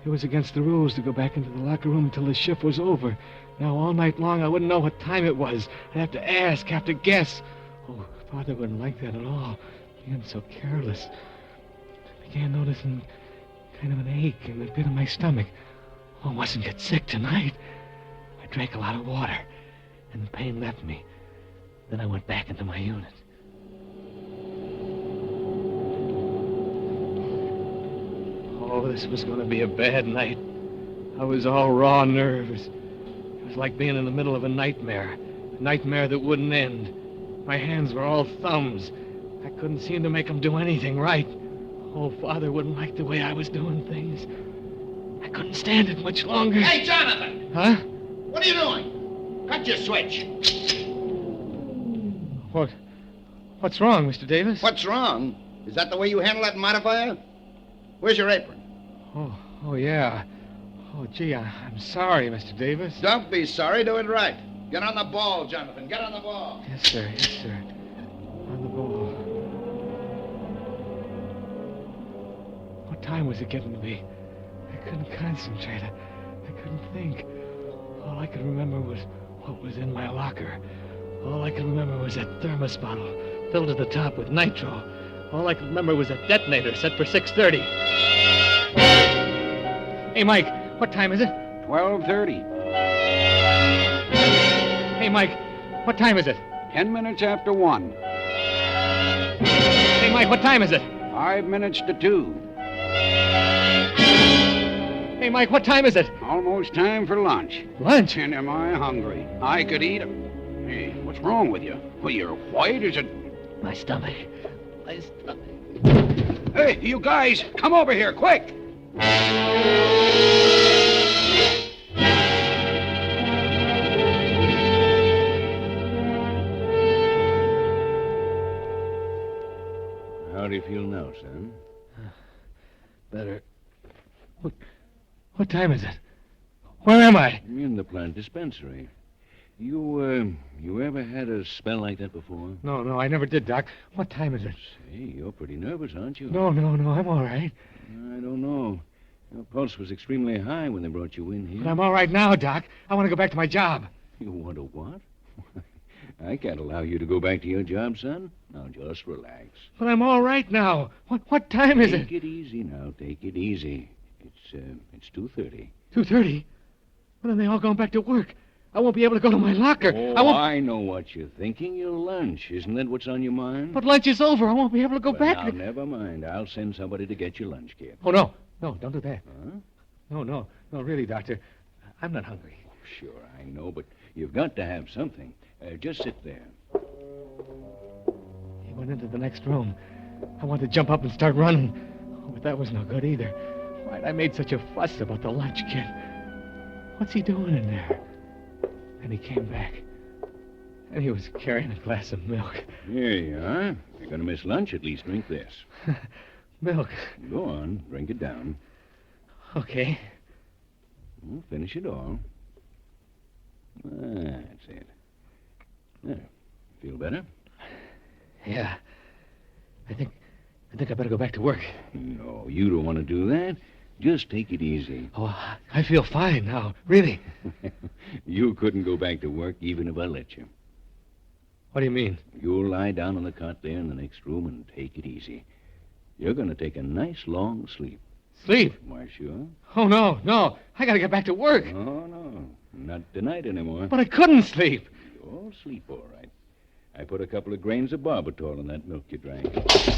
It was against the rules to go back into the locker room until the shift was over. Now, all night long, I wouldn't know what time it was. I'd have to ask, have to guess. Oh, Father wouldn't like that at all, being so careless. I began noticing kind of an ache in the pit of my stomach. Oh, I mustn't get sick tonight. I drank a lot of water, and the pain left me. Then I went back into my unit. Oh, this was going to be a bad night. I was all raw nerves. It was like being in the middle of a nightmare that wouldn't end. My hands were all thumbs. I couldn't seem to make them do anything right. Oh, Father wouldn't like the way I was doing things. I couldn't stand it much longer. Hey, Jonathan! Huh? What are you doing? Cut your switch. What's wrong, Mr. Davis? What's wrong? Is that the way you handle that modifier? Where's your apron? Oh, yeah. Oh, gee, I'm sorry, Mr. Davis. Don't be sorry. Do it right. Get on the ball, Jonathan. Get on the ball. Yes, sir. Yes, sir. On the ball. What time was it getting to be? I couldn't concentrate. I couldn't think. All I could remember was what was in my locker. All I could remember was that thermos bottle filled to the top with nitro. All I could remember was that detonator set for 6:30. Hey, Mike, what time is it? 12:30. Hey, Mike, what time is it? 10 minutes after 1. Hey, Mike, what time is it? 5 minutes to 2. Hey, Mike, what time is it? Almost time for lunch. Lunch? And am I hungry? I could eat 'em. Hey, what's wrong with you? Well, you're white as a... My stomach. My stomach. Hey, you guys, come over here, quick! How do you feel now, son? Better. What time is it? Where am I? In the plant dispensary. You ever had a spell like that before? No, I never did, Doc. What time is it? Say, you're pretty nervous, aren't you? No, I'm all right. I don't know. Your pulse was extremely high when they brought you in here. But I'm all right now, Doc. I want to go back to my job. You want to what? I can't allow you to go back to your job, son. Now, just relax. But I'm all right now. What time is it? Take it easy now. Take it easy. It's 2:30. 2:30? Well, then they all gone back to work. I won't be able to go to my locker. Oh, I know what you're thinking. Your lunch. Isn't that what's on your mind? But lunch is over. I won't be able to go back. Now, never mind. I'll send somebody to get your lunch, kid. Oh, no, don't do that. Huh? No, really, Doctor. I'm not hungry. Sure, I know, but you've got to have something. Just sit there. He went into the next room. I wanted to jump up and start running, but that was no good either. Why'd I made such a fuss about the lunch kit? What's he doing in there? And he came back. And he was carrying a glass of milk. Here you are. If you're going to miss lunch, at least drink this. Milk? Go on. Drink it down. Okay. Well, finish it all. That's it. There. Feel better? Yeah. I think I better go back to work. No, you don't want to do that. Just take it easy. Oh, I feel fine now. Really. You couldn't go back to work even if I let you. What do you mean? You'll lie down on the cot there in the next room and take it easy. You're going to take a nice long sleep. Sleep? Why, sure. Oh, no. I got to get back to work. Oh, no. Not tonight anymore. But I couldn't sleep. You'll sleep all right. I put a couple of grains of barbitol in that milk you drank.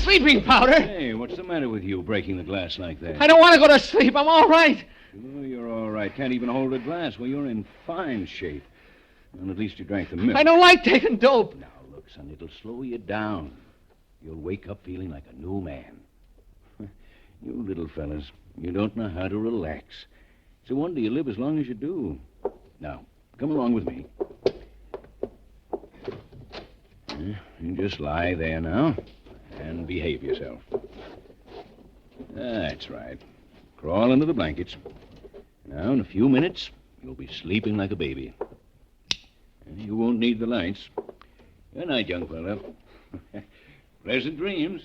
Sleeping powder? Hey, what's the matter with you breaking the glass like that? I don't want to go to sleep. I'm all right. Sure, you're all right. Can't even hold a glass. Well, you're in fine shape. And at least you drank the milk. I don't like taking dope. Now, look, son, it'll slow you down. You'll wake up feeling like a new man. You little fellas, you don't know how to relax. It's a wonder you live as long as you do. Now, come along with me. You just lie there now and behave yourself. That's right. Crawl into the blankets. Now, in a few minutes, you'll be sleeping like a baby. And you won't need the lights. Good night, young fella. Pleasant dreams.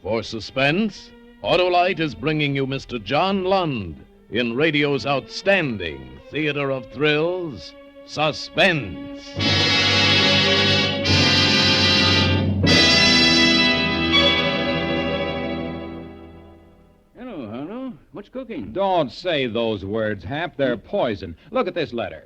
For Suspense, Autolite is bringing you Mr. John Lund in radio's outstanding theater of thrills, Suspense. Hello, Harlow. What's cooking? Don't say those words, Hap. They're poison. Look at this letter.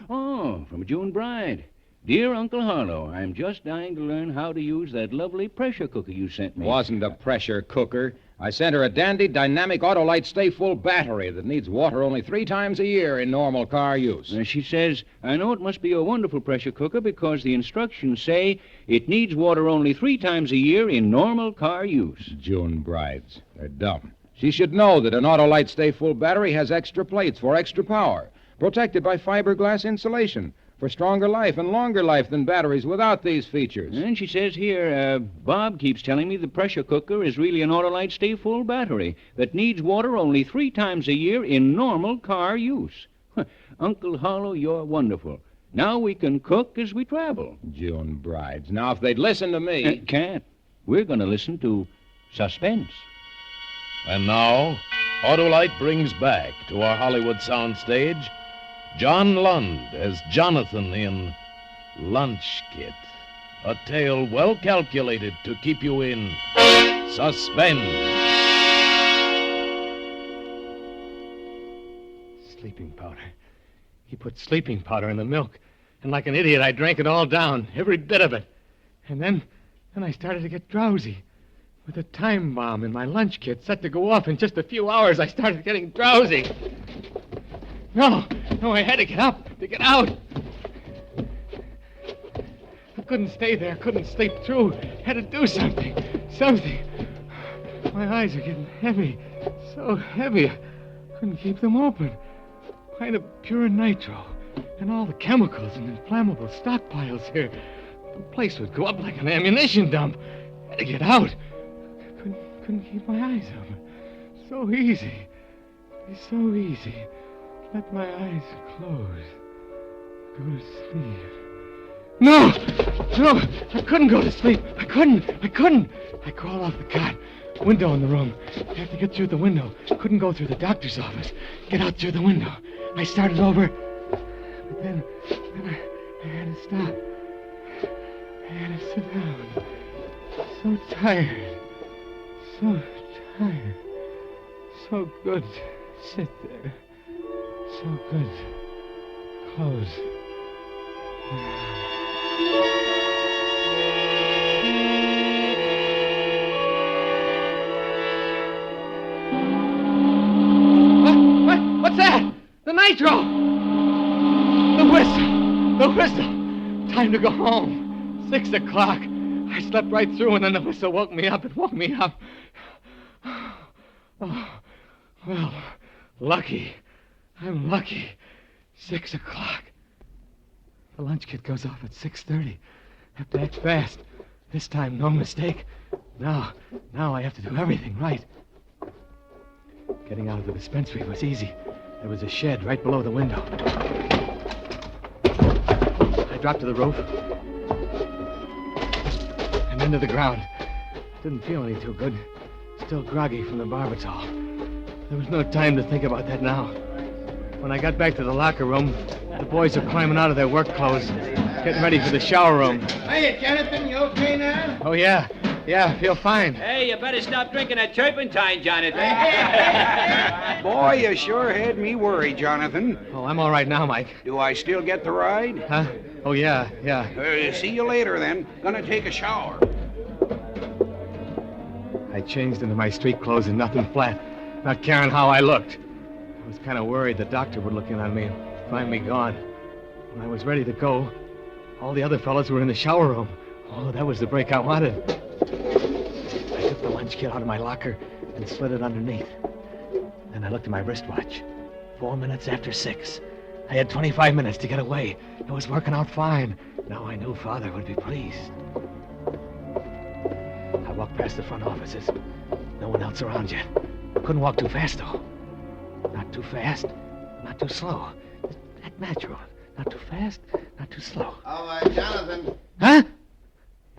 Oh, from June Bride. Dear Uncle Harlow, I'm just dying to learn how to use that lovely pressure cooker you sent me. Wasn't a pressure cooker. I sent her a dandy dynamic Autolite Stay Full battery that needs water only 3 times a year in normal car use. She says, I know it must be a wonderful pressure cooker because the instructions say it needs water only 3 times a year in normal car use. June Brides. They're dumb. She should know that an Autolite Stay Full battery has extra plates for extra power, protected by fiberglass insulation, for stronger life and longer life than batteries without these features. And she says here, Bob keeps telling me the pressure cooker is really an Autolite Stay Full battery that needs water only 3 times a year in normal car use. Uncle Harlow, you're wonderful. Now we can cook as we travel. June Brides. Now, if they'd listen to me... Can't. We're going to listen to Suspense. And now, Autolite brings back to our Hollywood soundstage John Lund as Jonathan in Lunch Kit, a tale well calculated to keep you in suspense. Sleeping powder. He put sleeping powder in the milk, and like an idiot, I drank it all down, every bit of it. And then I started to get drowsy. With a time bomb in my lunch kit set to go off in just a few hours, I started getting drowsy. No, I had to get up, to get out. I couldn't stay there, couldn't sleep through. Had to do something. My eyes are getting heavy, so heavy, I couldn't keep them open. Pint of pure nitro, and all the chemicals and inflammable stockpiles here. The place would go up like an ammunition dump. Had to get out. Couldn't keep my eyes open. So easy. It's so easy. Let my eyes close. Go to sleep. No! I couldn't go to sleep. I couldn't. I crawled off the cot. Window in the room. I had to get through the window. Couldn't go through the doctor's office. Get out through the window. I started over. But then I had to stop. I had to sit down. So tired. So good to sit there. So good. Close. What's that? The nitro! The whistle! Time to go home. 6 o'clock. I slept right through, and then the whistle woke me up. It woke me up. Oh, well, lucky. I'm lucky. 6 o'clock. The lunch kit goes off at 6:30. Have to act fast. This time, no mistake. Now I have to do everything right. Getting out of the dispensary was easy. There was a shed right below the window. I dropped to the roof and into the ground. Didn't feel any too good. Still groggy from the barbitol. There was no time to think about that now. When I got back to the locker room, the boys were climbing out of their work clothes, getting ready for the shower room. Hey, Jonathan, you okay now? Oh, yeah. Yeah, I feel fine. Hey, you better stop drinking that turpentine, Jonathan. Boy, you sure had me worried, Jonathan. Oh, I'm all right now, Mike. Do I still get the ride? Huh? Oh, yeah. See you later, then. Gonna take a shower. I changed into my street clothes and nothing flat, not caring how I looked. I was kind of worried the doctor would look in on me and find me gone. When I was ready to go, all the other fellas were in the shower room. Oh, that was the break I wanted. I took the lunch kit out of my locker and slid it underneath. Then I looked at my wristwatch. 4 minutes after 6. I had 25 minutes to get away. It was working out fine. Now I knew Father would be pleased. I walked past the front offices. No one else around yet. Couldn't walk too fast, though. Not too fast, not too slow. Just act natural. Not too fast, not too slow. All right, Jonathan. Huh?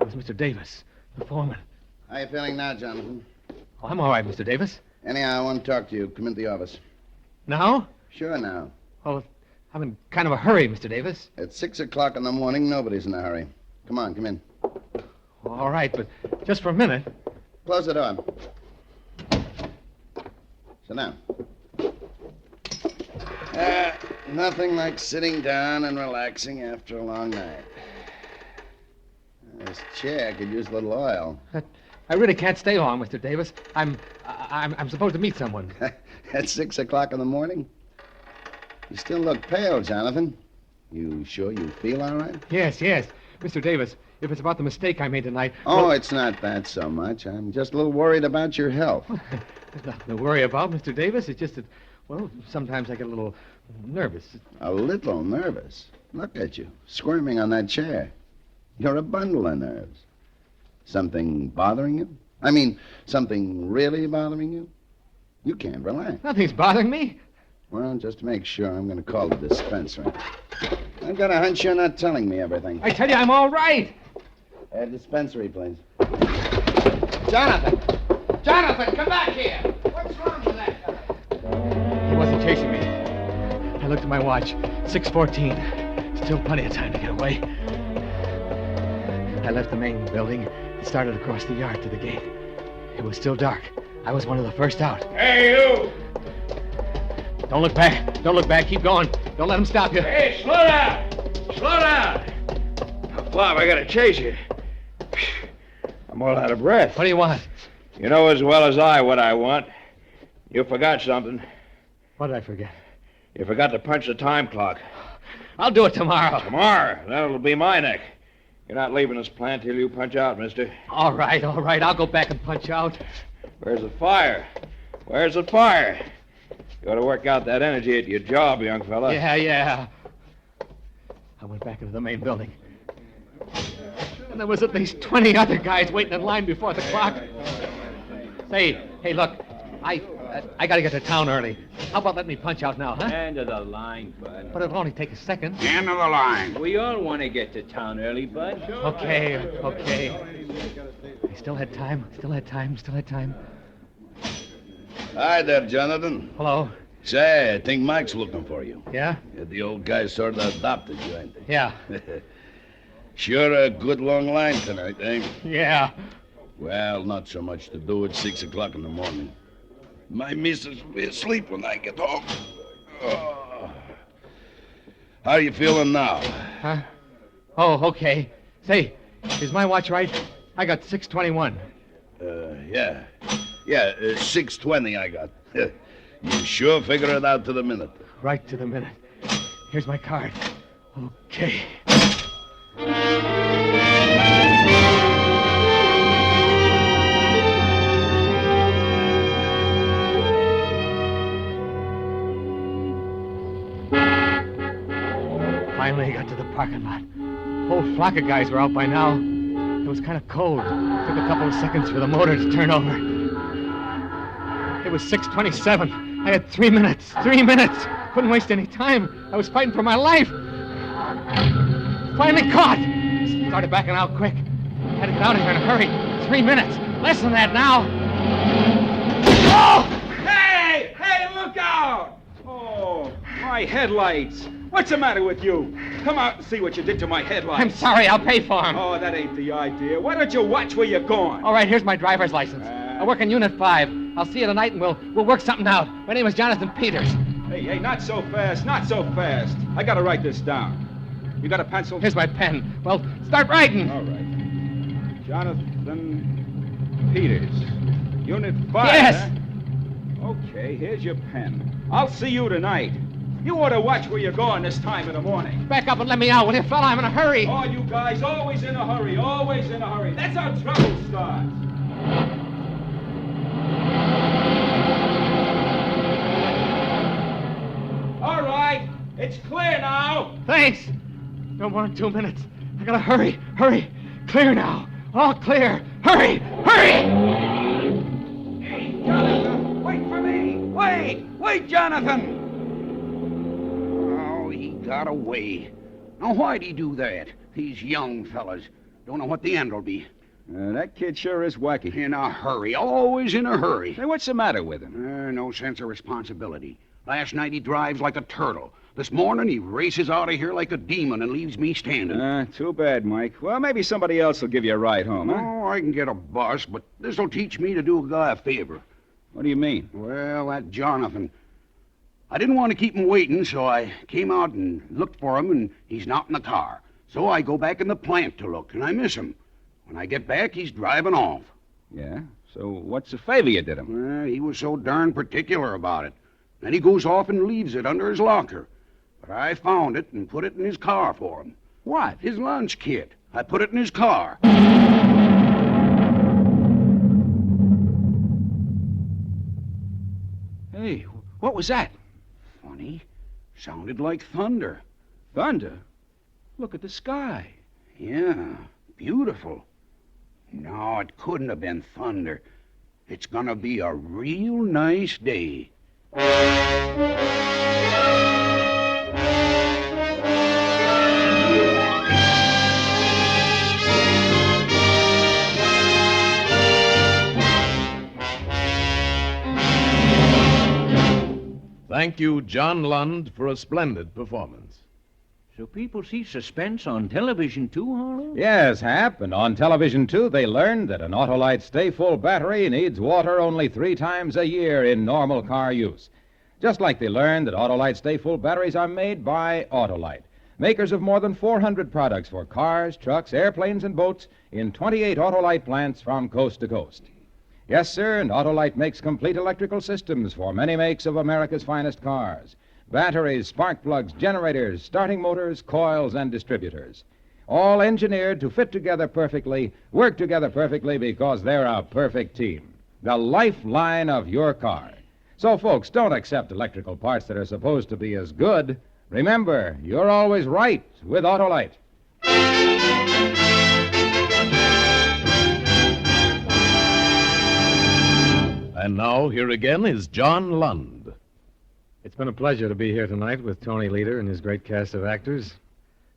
It was Mr. Davis, the foreman. How you feeling now, Jonathan? Oh, I'm all right, Mr. Davis. Anyhow, I want to talk to you. Come into the office. Now? Sure, now. Oh, I'm in kind of a hurry, Mr. Davis. At 6 o'clock in the morning, nobody's in a hurry. Come on, come in. All right, but just for a minute. Close the door. Sit down. Nothing like sitting down and relaxing after a long night. This chair could use a little oil. I really can't stay long, Mr. Davis. I'm supposed to meet someone. At 6 o'clock in the morning? You still look pale, Jonathan. You sure you feel all right? Yes. Mr. Davis, if it's about the mistake I made tonight... Oh, it's not that so much. I'm just a little worried about your health. There's nothing to worry about, Mr. Davis. It's just that, well, sometimes I get a little nervous. A little nervous? Look at you, squirming on that chair. You're a bundle of nerves. Something bothering you? I mean, something really bothering you? You can't relax. Nothing's bothering me. Well, just to make sure, I'm going to call the dispensary. I've got a hunch you're not telling me everything. I tell you, I'm all right. Dispensary, please. Jonathan, come back here. What's wrong with that guy? He wasn't chasing me. I looked at my watch. 6:14. Still plenty of time to get away. I left the main building and started across the yard to the gate. It was still dark. I was one of the first out. Hey, you! Don't look back. Don't look back. Keep going. Don't let him stop you. Hey, slow down! Slow down! Now, Bob, I gotta chase you. I'm all out of breath. What do you want? You know as well as I what I want. You forgot something. What did I forget? You forgot to punch the time clock. I'll do it tomorrow. Tomorrow? That'll be my neck. You're not leaving this plant till you punch out, mister. All right. I'll go back and punch out. Where's the fire? Where's the fire? You ought to work out that energy at your job, young fella. Yeah. I went back into the main building. And there was at least 20 other guys waiting in line before the clock. Hey, look. I gotta get to town early. How about letting me punch out now, huh? End of the line, bud. But it'll only take a second. End of the line. We all want to get to town early, bud. Okay. I still had time. Hi there, Jonathan. Hello. Say, I think Mike's looking for you. Yeah? The old guy sort of adopted you, ain't he? Yeah. Sure a good long line tonight, eh? Yeah. Well, not so much to do at 6 o'clock in the morning. My missus will be asleep when I get home. Oh. How you feeling now? Huh? Oh, okay. Say, is my watch right? I got 6:21. Yeah. Yeah, 6:20 I got. You sure figure it out to the minute. Right to the minute. Here's my card. Okay. Finally got to the parking lot. A whole flock of guys were out by now. It was kind of cold. It took a couple of seconds for the motor to turn over. It was 6:27. I had 3 minutes. 3 minutes. Couldn't waste any time. I was fighting for my life. Finally caught. Started backing out quick. Had to get out of here in a hurry. 3 minutes. Less than that now. Oh! Hey, look out! Oh, my headlights. What's the matter with you? Come out and see what you did to my headlights. I'm sorry. I'll pay for them. Oh, that ain't the idea. Why don't you watch where you're going? All right, here's my driver's license. I work in Unit 5. I'll see you tonight, and we'll work something out. My name is Jonathan Peters. Hey, not so fast. I gotta write this down. You got a pencil? Here's my pen. Well, start writing. All right. Jonathan Peters. Unit 5, Yes. Huh? Okay, here's your pen. I'll see you tonight. You ought to watch where you're going this time in the morning. Back up and let me out, will you, fella? I'm in a hurry. Oh, you guys, always in a hurry. That's how trouble starts. All right. It's clear now. Thanks. No more than 2 minutes. I gotta hurry. Hurry. Clear now. All clear. Hurry. Hurry! Hey, Jonathan, wait for me. Wait, Jonathan. Oh, he got away. Now, why'd he do that? These young fellas don't know what the end will be. That kid sure is wacky. In a hurry. Always in a hurry. Hey, what's the matter with him? No sense of responsibility. Last night he drives like a turtle. This morning he races out of here like a demon and leaves me standing. Too bad, Mike. Well, maybe somebody else will give you a ride home, huh? Oh, I can get a bus, but this'll teach me to do a guy a favor. What do you mean? Well, that Jonathan. I didn't want to keep him waiting, so I came out and looked for him, and he's not in the car. So I go back in the plant to look, and I miss him. When I get back, he's driving off. Yeah? So what's the favor you did him? Well, he was so darn particular about it. Then he goes off and leaves it under his locker. But I found it and put it in his car for him. What? His lunch kit. I put it in his car. Hey, what was that? Funny. Sounded like thunder. Thunder? Look at the sky. Yeah, beautiful. No, it couldn't have been thunder. It's gonna be a real nice day. Thank you, John Lund, for a splendid performance. So people see Suspense on television, too, Harlow? Yes, Hap, and on television, too, they learned that an Autolite Stay-Full battery needs water only 3 times a year in normal car use. Just like they learned that Autolite Stay-Full batteries are made by Autolite, makers of more than 400 products for cars, trucks, airplanes, and boats in 28 Autolite plants from coast to coast. Yes, sir, and Autolite makes complete electrical systems for many makes of America's finest cars. Batteries, spark plugs, generators, starting motors, coils, and distributors. All engineered to fit together perfectly, work together perfectly because they're a perfect team. The lifeline of your car. So, folks, don't accept electrical parts that are supposed to be as good. Remember, you're always right with Autolite. And now, here again is John Lund. It's been a pleasure to be here tonight with Tony Leader and his great cast of actors.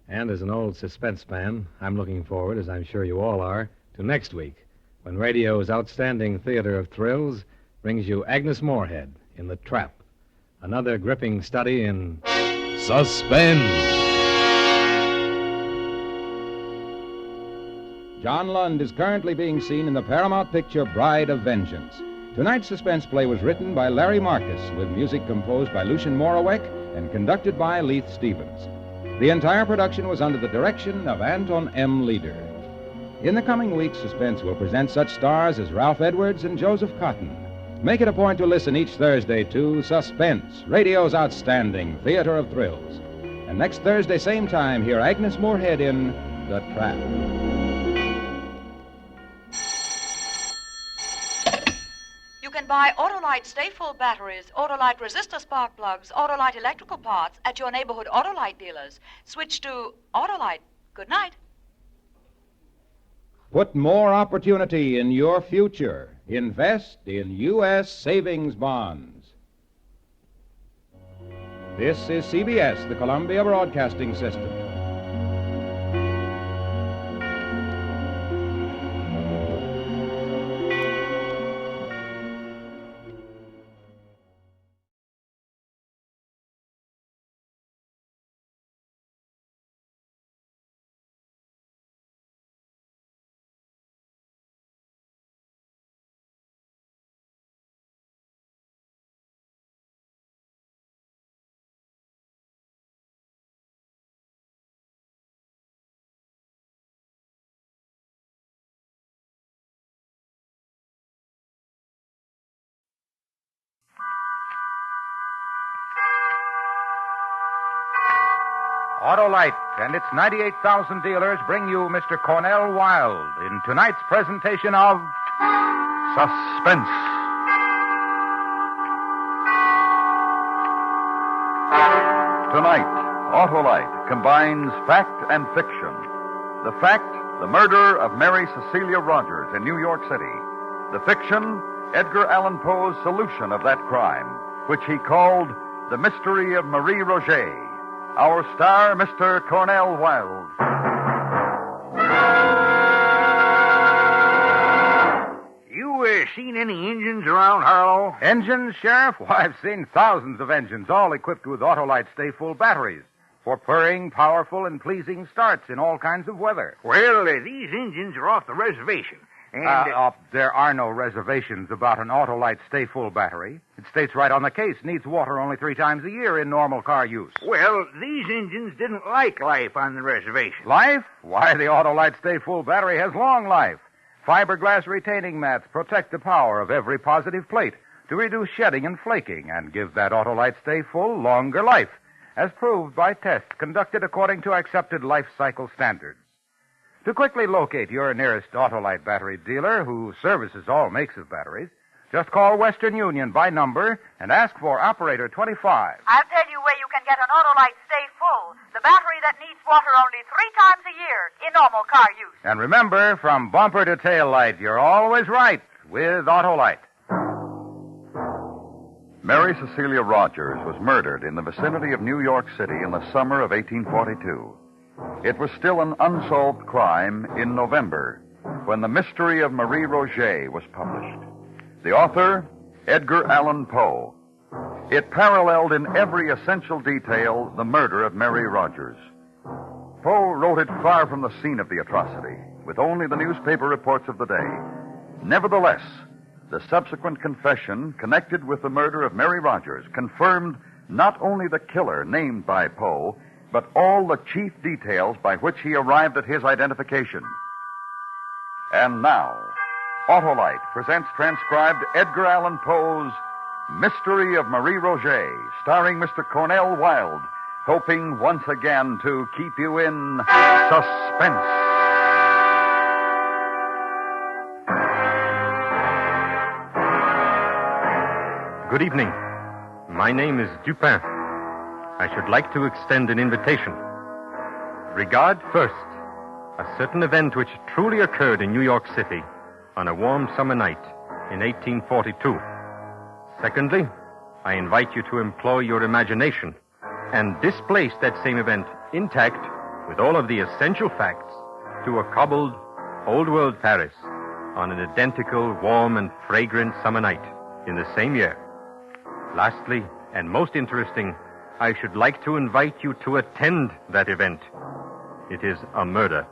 And as an old suspense fan, I'm looking forward, as I'm sure you all are, to next week, when radio's outstanding theater of thrills brings you Agnes Moorehead in The Trap, another gripping study in Suspense. John Lund is currently being seen in the Paramount picture Bride of Vengeance. Tonight's suspense play was written by Larry Marcus, with music composed by Lucien Moraweck and conducted by Leith Stevens. The entire production was under the direction of Anton M. Leader. In the coming weeks, Suspense will present such stars as Ralph Edwards and Joseph Cotton. Make it a point to listen each Thursday to Suspense, radio's outstanding theater of thrills. And next Thursday, same time, hear Agnes Moorehead in The Trap. You can buy Autolite Stay-Full batteries, Autolite resistor spark plugs, Autolite electrical parts at your neighborhood Autolite dealers. Switch to Autolite. Good night. Put more opportunity in your future. Invest in U.S. savings bonds. This is CBS, the Columbia Broadcasting System. Autolite and its 98,000 dealers bring you Mr. Cornell Wilde in tonight's presentation of Suspense. Tonight, Autolite combines fact and fiction. The fact, the murder of Mary Cecilia Rogers in New York City. The fiction, Edgar Allan Poe's solution of that crime, which he called The Mystery of Marie Roget. Our star, Mr. Cornell Wilde. You seen any engines around, Harlow? Engines, Sheriff? Why, I've seen thousands of engines, all equipped with Autolite Stay Full batteries for purring, powerful, and pleasing starts in all kinds of weather. Well, these engines are off the reservation. And there are no reservations about an Autolite Stay Full battery. It states right on the case, needs water only 3 times a year in normal car use. Well, these engines didn't like life on the reservation. Life? Why, the Autolite Stay Full battery has long life. Fiberglass retaining mats protect the power of every positive plate to reduce shedding and flaking and give that Autolite Stay Full longer life, as proved by tests conducted according to accepted life cycle standards. To quickly locate your nearest Autolite battery dealer who services all makes of batteries, just call Western Union by number and ask for Operator 25. I'll tell you where you can get an Autolite Stay Full, the battery that needs water only 3 times a year in normal car use. And remember, from bumper to tail light, you're always right with Autolite. Mary Cecilia Rogers was murdered in the vicinity of New York City in the summer of 1842. It was still an unsolved crime in November when The Mystery of Marie Roget was published. The author, Edgar Allan Poe. It paralleled in every essential detail the murder of Mary Rogers. Poe wrote it far from the scene of the atrocity, with only the newspaper reports of the day. Nevertheless, the subsequent confession connected with the murder of Mary Rogers confirmed not only the killer named by Poe, but all the chief details by which he arrived at his identification. And now, Autolite presents transcribed Edgar Allan Poe's Mystery of Marie Roget, starring Mr. Cornell Wilde, hoping once again to keep you in suspense. Good evening. My name is Dupin. I should like to extend an invitation. Regard first a certain event which truly occurred in New York City on a warm summer night in 1842. Secondly, I invite you to employ your imagination and displace that same event intact with all of the essential facts to a cobbled, old-world Paris on an identical, warm and fragrant summer night in the same year. Lastly, and most interesting, I should like to invite you to attend that event. It is a murder.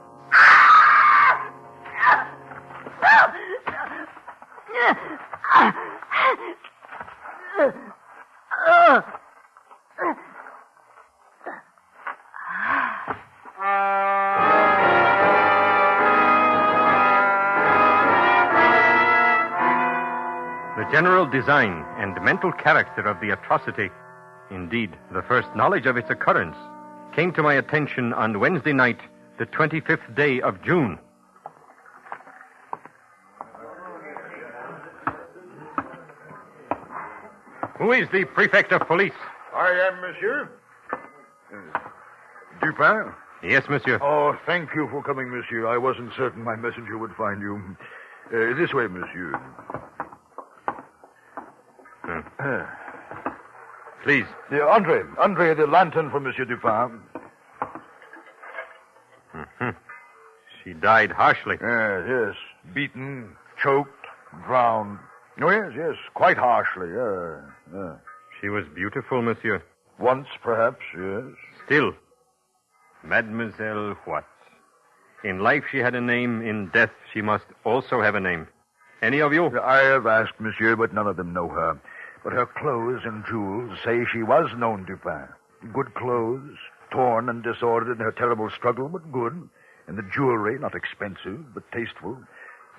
The general design and mental character of the atrocity, indeed, the first knowledge of its occurrence, came to my attention on Wednesday night, the 25th day of June. Who is the prefect of police? I am, monsieur. Dupin? Yes, monsieur. Oh, thank you for coming, monsieur. I wasn't certain my messenger would find you. This way, monsieur. Please. Andre, the lantern for Monsieur Dupin. Mm-hmm. She died harshly. Yes. Beaten, choked, drowned. Oh, yes, quite harshly. She was beautiful, monsieur. Once, perhaps, yes. Still, Mademoiselle what? In life she had a name, in death she must also have a name. Any of you? I have asked, monsieur, but none of them know her. But her clothes and jewels say she was known Dupin. Good clothes, torn and disordered in her terrible struggle, but good. And the jewelry, not expensive, but tasteful.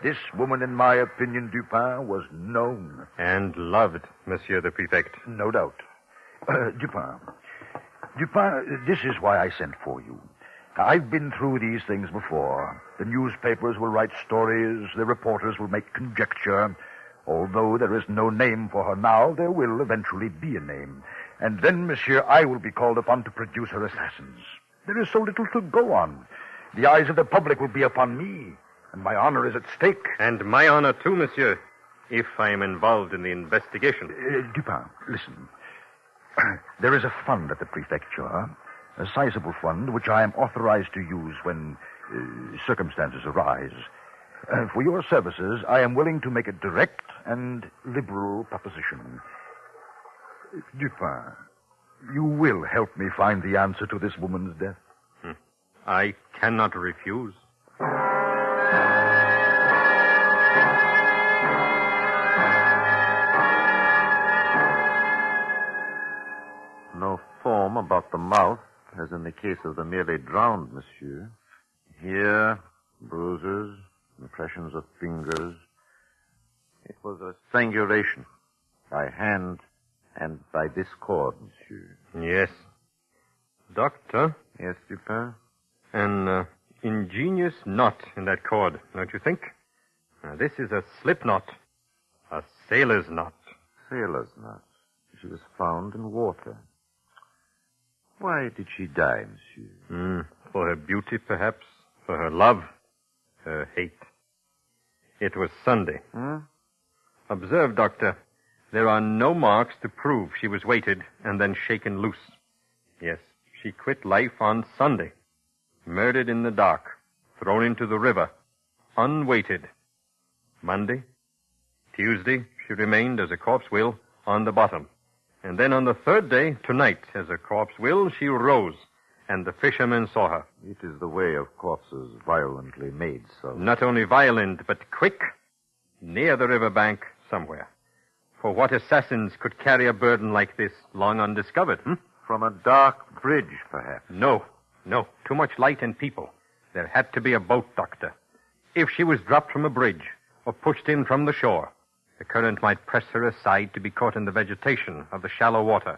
This woman, in my opinion, Dupin, was known. And loved, Monsieur the Prefect. No doubt. Dupin, this is why I sent for you. I've been through these things before. The newspapers will write stories, the reporters will make conjecture. Although there is no name for her now, there will eventually be a name. And then, monsieur, I will be called upon to produce her assassins. There is so little to go on. The eyes of the public will be upon me, and my honor is at stake. And my honor, too, monsieur, if I am involved in the investigation. Dupin, listen. There is a fund at the prefecture, a sizable fund which I am authorized to use when circumstances arise. For your services, I am willing to make a direct and liberal proposition. Dupin, you will help me find the answer to this woman's death? I cannot refuse. No foam about the mouth, as in the case of the merely drowned, monsieur. Here, bruises, impressions of fingers. It was a strangulation by hand and by this cord, monsieur. Yes. Doctor? Yes, Dupin? An ingenious knot in that cord, don't you think? Now, this is a slip knot. A sailor's knot. Sailor's knot. She was found in water. Why did she die, monsieur? For her beauty, perhaps. For her love. Her hate. It was Sunday. Observe, Doctor. There are no marks to prove she was weighted and then shaken loose. Yes, she quit life on Sunday. Murdered in the dark. Thrown into the river. Unweighted. Monday. Tuesday, she remained, as a corpse will, on the bottom. And then on the third day, tonight, as a corpse will, she rose, and the fishermen saw her. It is the way of corpses violently made so. Not only violent, but quick. Near the river bank, somewhere. For what assassins could carry a burden like this, long undiscovered? From a dark bridge, perhaps. No. Too much light and people. There had to be a boat, Doctor. If she was dropped from a bridge, or pushed in from the shore, the current might press her aside to be caught in the vegetation of the shallow water.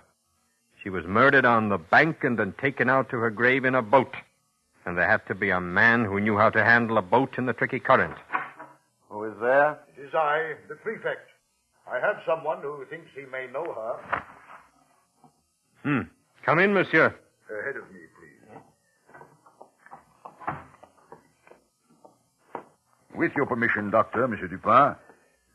She was murdered on the bank and then taken out to her grave in a boat. And there had to be a man who knew how to handle a boat in the tricky current. Who is there? It is I, the prefect. I have someone who thinks he may know her. Come in, monsieur. Ahead of me, please. With your permission, Doctor, Monsieur Dupin.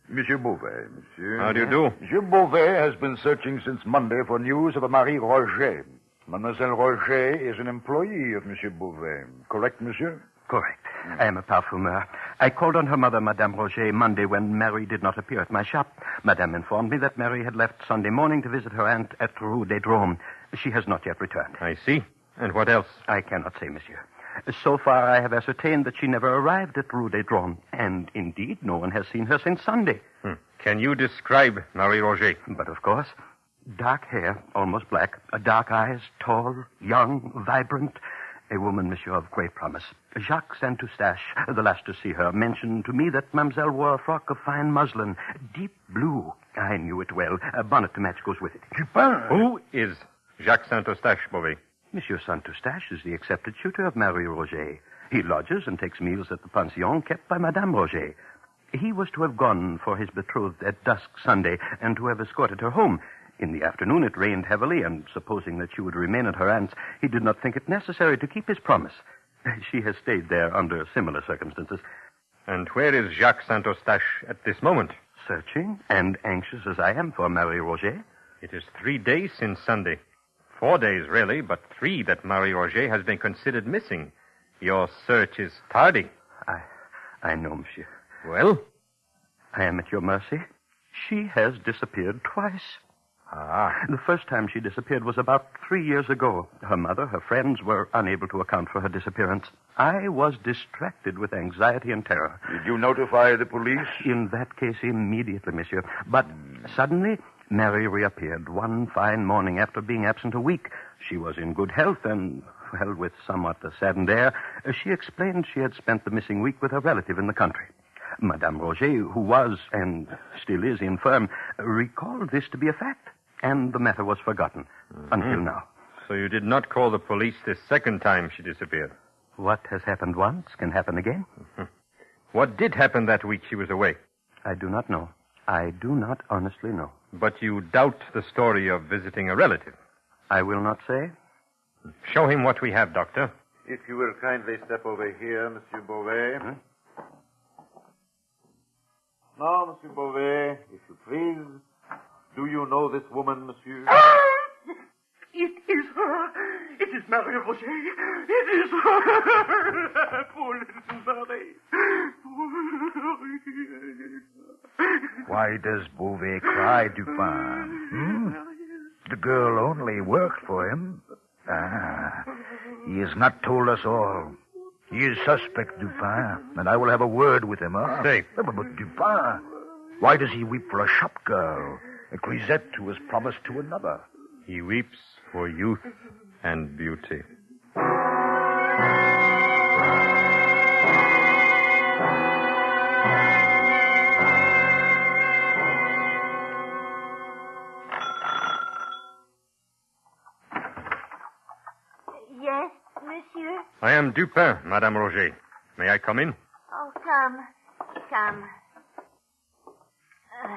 Monsieur Beauvais, monsieur. How do you do? Monsieur Beauvais has been searching since Monday for news of a Marie Roget. Mademoiselle Roget is an employee of Monsieur Beauvais. Correct, monsieur? Correct. I am a parfumeur. I called on her mother, Madame Roget, Monday when Mary did not appear at my shop. Madame informed me that Mary had left Sunday morning to visit her aunt at Rue des Drômes. She has not yet returned. I see. And what else? I cannot say, monsieur. So far, I have ascertained that she never arrived at Rue des Drômes, and indeed, no one has seen her since Sunday. Can you describe Marie Roget? But of course. Dark hair, almost black, dark eyes, tall, young, vibrant. A woman, monsieur, of great promise. Jacques Saint-Eustache, the last to see her, mentioned to me that mademoiselle wore a frock of fine muslin, deep blue. I knew it well. A bonnet to match goes with it. Dupin! Who is Jacques Saint-Eustache, Beauvais? Monsieur Saint-Eustache is the accepted tutor of Marie Roget. He lodges and takes meals at the pension kept by Madame Roget. He was to have gone for his betrothed at dusk Sunday and to have escorted her home. In the afternoon it rained heavily, and supposing that she would remain at her aunt's, he did not think it necessary to keep his promise. She has stayed there under similar circumstances. And where is Jacques Saint-Eustache at this moment? Searching, and anxious as I am for Marie Roget. It is 3 days since Sunday. 4 days, really, but 3 that Marie Roget has been considered missing. Your search is tardy. I know, monsieur. Well? I am at your mercy. She has disappeared twice. The first time she disappeared was about 3 years ago. Her mother, her friends were unable to account for her disappearance. I was distracted with anxiety and terror. Did you notify the police? In that case, immediately, monsieur. But suddenly, Mary reappeared one fine morning after being absent a week. She was in good health and, well, with somewhat a saddened air, she explained she had spent the missing week with a relative in the country. Madame Roget, who was, and still is, infirm, recalled this to be a fact, and the matter was forgotten until now. So you did not call the police this second time she disappeared? What has happened once can happen again. What did happen that week she was away? I do not know. I do not honestly know. But you doubt the story of visiting a relative. I will not say. Show him what we have, Doctor. If you will kindly step over here, Monsieur Beauvais. Huh? Now, Monsieur Beauvais, if you please, do you know this woman, Monsieur? It is her. It is Marie Roget. It is her. Poor little Marie. Why does Beauvais cry, Dupin? The girl only worked for him. He has not told us all. He is suspect, Dupin, and I will have a word with him. Stay. But Dupin, why does he weep for a shop girl, a grisette who was promised to another? He weeps for youth and beauty. Yes, monsieur? I am Dupin, Madame Roget. May I come in? Oh, come. Come.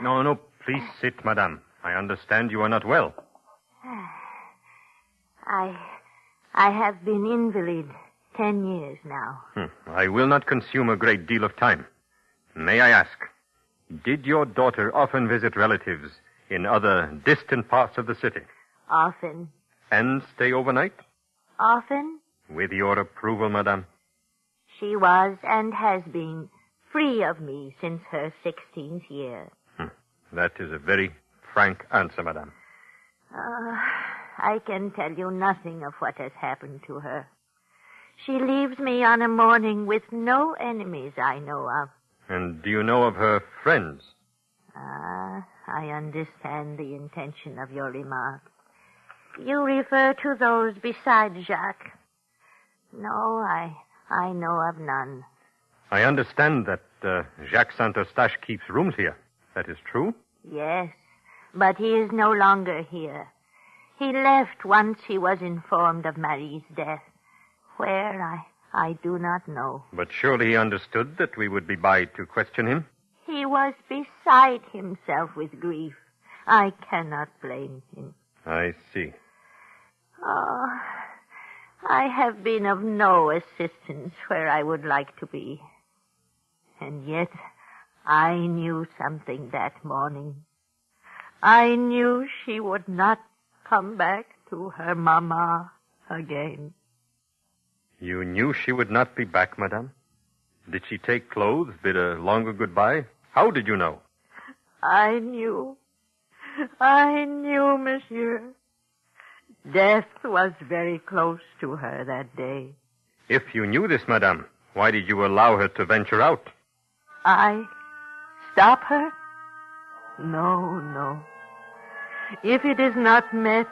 No, please sit, Madame. I understand you are not well. I have been invalid 10 years now. I will not consume a great deal of time. May I ask, did your daughter often visit relatives in other distant parts of the city? Often. And stay overnight? Often. With your approval, Madame? She was and has been free of me since her 16th year. That is a very frank answer, Madame. I can tell you nothing of what has happened to her. She leaves me on a morning with no enemies I know of. And do you know of her friends? I understand the intention of your remark. You refer to those besides Jacques. No, I know of none. I understand that Jacques Saint-Eustache keeps rooms here. That is true? Yes, but he is no longer here. He left once he was informed of Marie's death. Where, I do not know. But surely he understood that we would be by to question him? He was beside himself with grief. I cannot blame him. I see. Oh, I have been of no assistance where I would like to be. And yet, I knew something that morning. I knew she would not come back to her mama again. You knew she would not be back, Madame? Did she take clothes, bid a longer goodbye? How did you know? I knew, monsieur. Death was very close to her that day. If you knew this, Madame, why did you allow her to venture out? I stop her? No. If it is not met,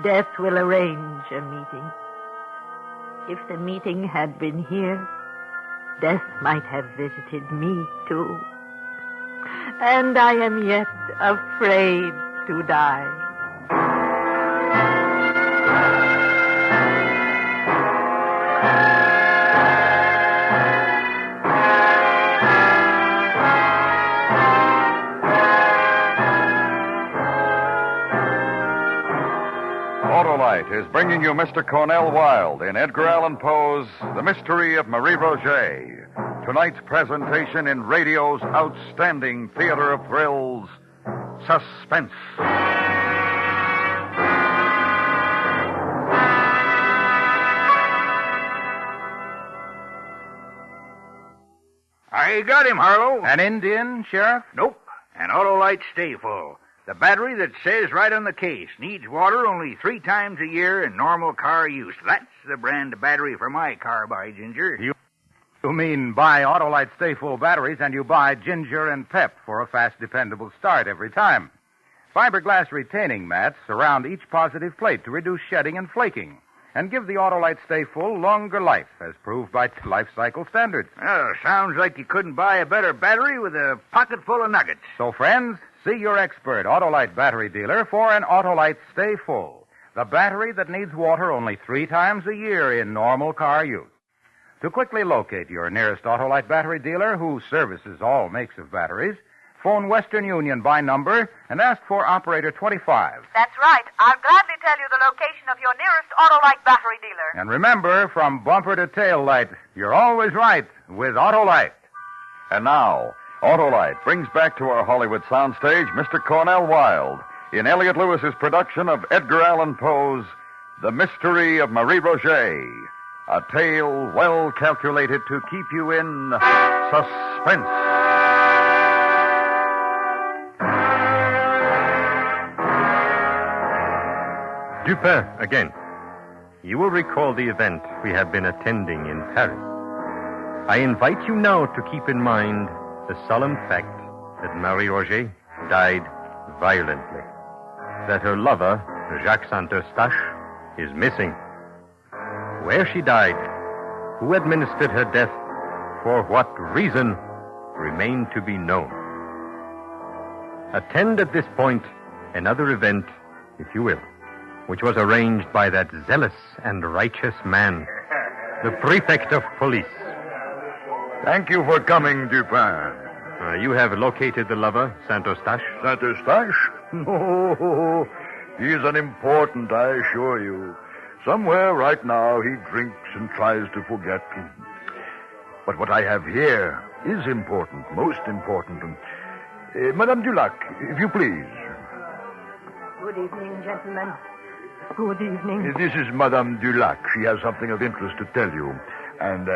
death will arrange a meeting. If the meeting had been here, death might have visited me, too. And I am yet afraid to die. Autolite is bringing you Mr. Cornell Wilde in Edgar Allan Poe's The Mystery of Marie Roget. Tonight's presentation in radio's outstanding theater of thrills, Suspense. I got him, Harlow. An Indian, Sheriff? Nope. An Autolite Stay Full. The battery that says right on the case needs water only 3 times a year in normal car use. That's the brand of battery for my car, by Ginger. You mean buy Autolite Stay Full batteries and you buy Ginger and Pep for a fast, dependable start every time. Fiberglass retaining mats surround each positive plate to reduce shedding and flaking and give the Autolite Stay Full longer life, as proved by life cycle standards. Well, sounds like you couldn't buy a better battery with a pocket full of nuggets. So, friends, see your expert Autolite battery dealer for an Autolite Stay Full, the battery that needs water only 3 times a year in normal car use. To quickly locate your nearest Autolite battery dealer, who services all makes of batteries, phone Western Union by number and ask for operator 25. That's right. I'll gladly tell you the location of your nearest Autolite battery dealer. And remember, from bumper to tail light, you're always right with Autolite. And now, Autolite brings back to our Hollywood soundstage Mr. Cornell Wilde in Elliot Lewis's production of Edgar Allan Poe's The Mystery of Marie Roget, a tale well calculated to keep you in suspense. Dupin, again. You will recall the event we have been attending in Paris. I invite you now to keep in mind the solemn fact that Marie Roget died violently, that her lover, Jacques Saint-Eustache, is missing. Where she died, who administered her death, for what reason, remain to be known. Attend at this point another event, if you will, which was arranged by that zealous and righteous man, the prefect of police. Thank you for coming, Dupin. You have located the lover, Saint-Eustache? Saint-Eustache? No, he's unimportant, I assure you. Somewhere right now he drinks and tries to forget. But what I have here is important, most important. Madame Dulac, if you please. Good evening, gentlemen. Good evening. This is Madame Dulac. She has something of interest to tell you. And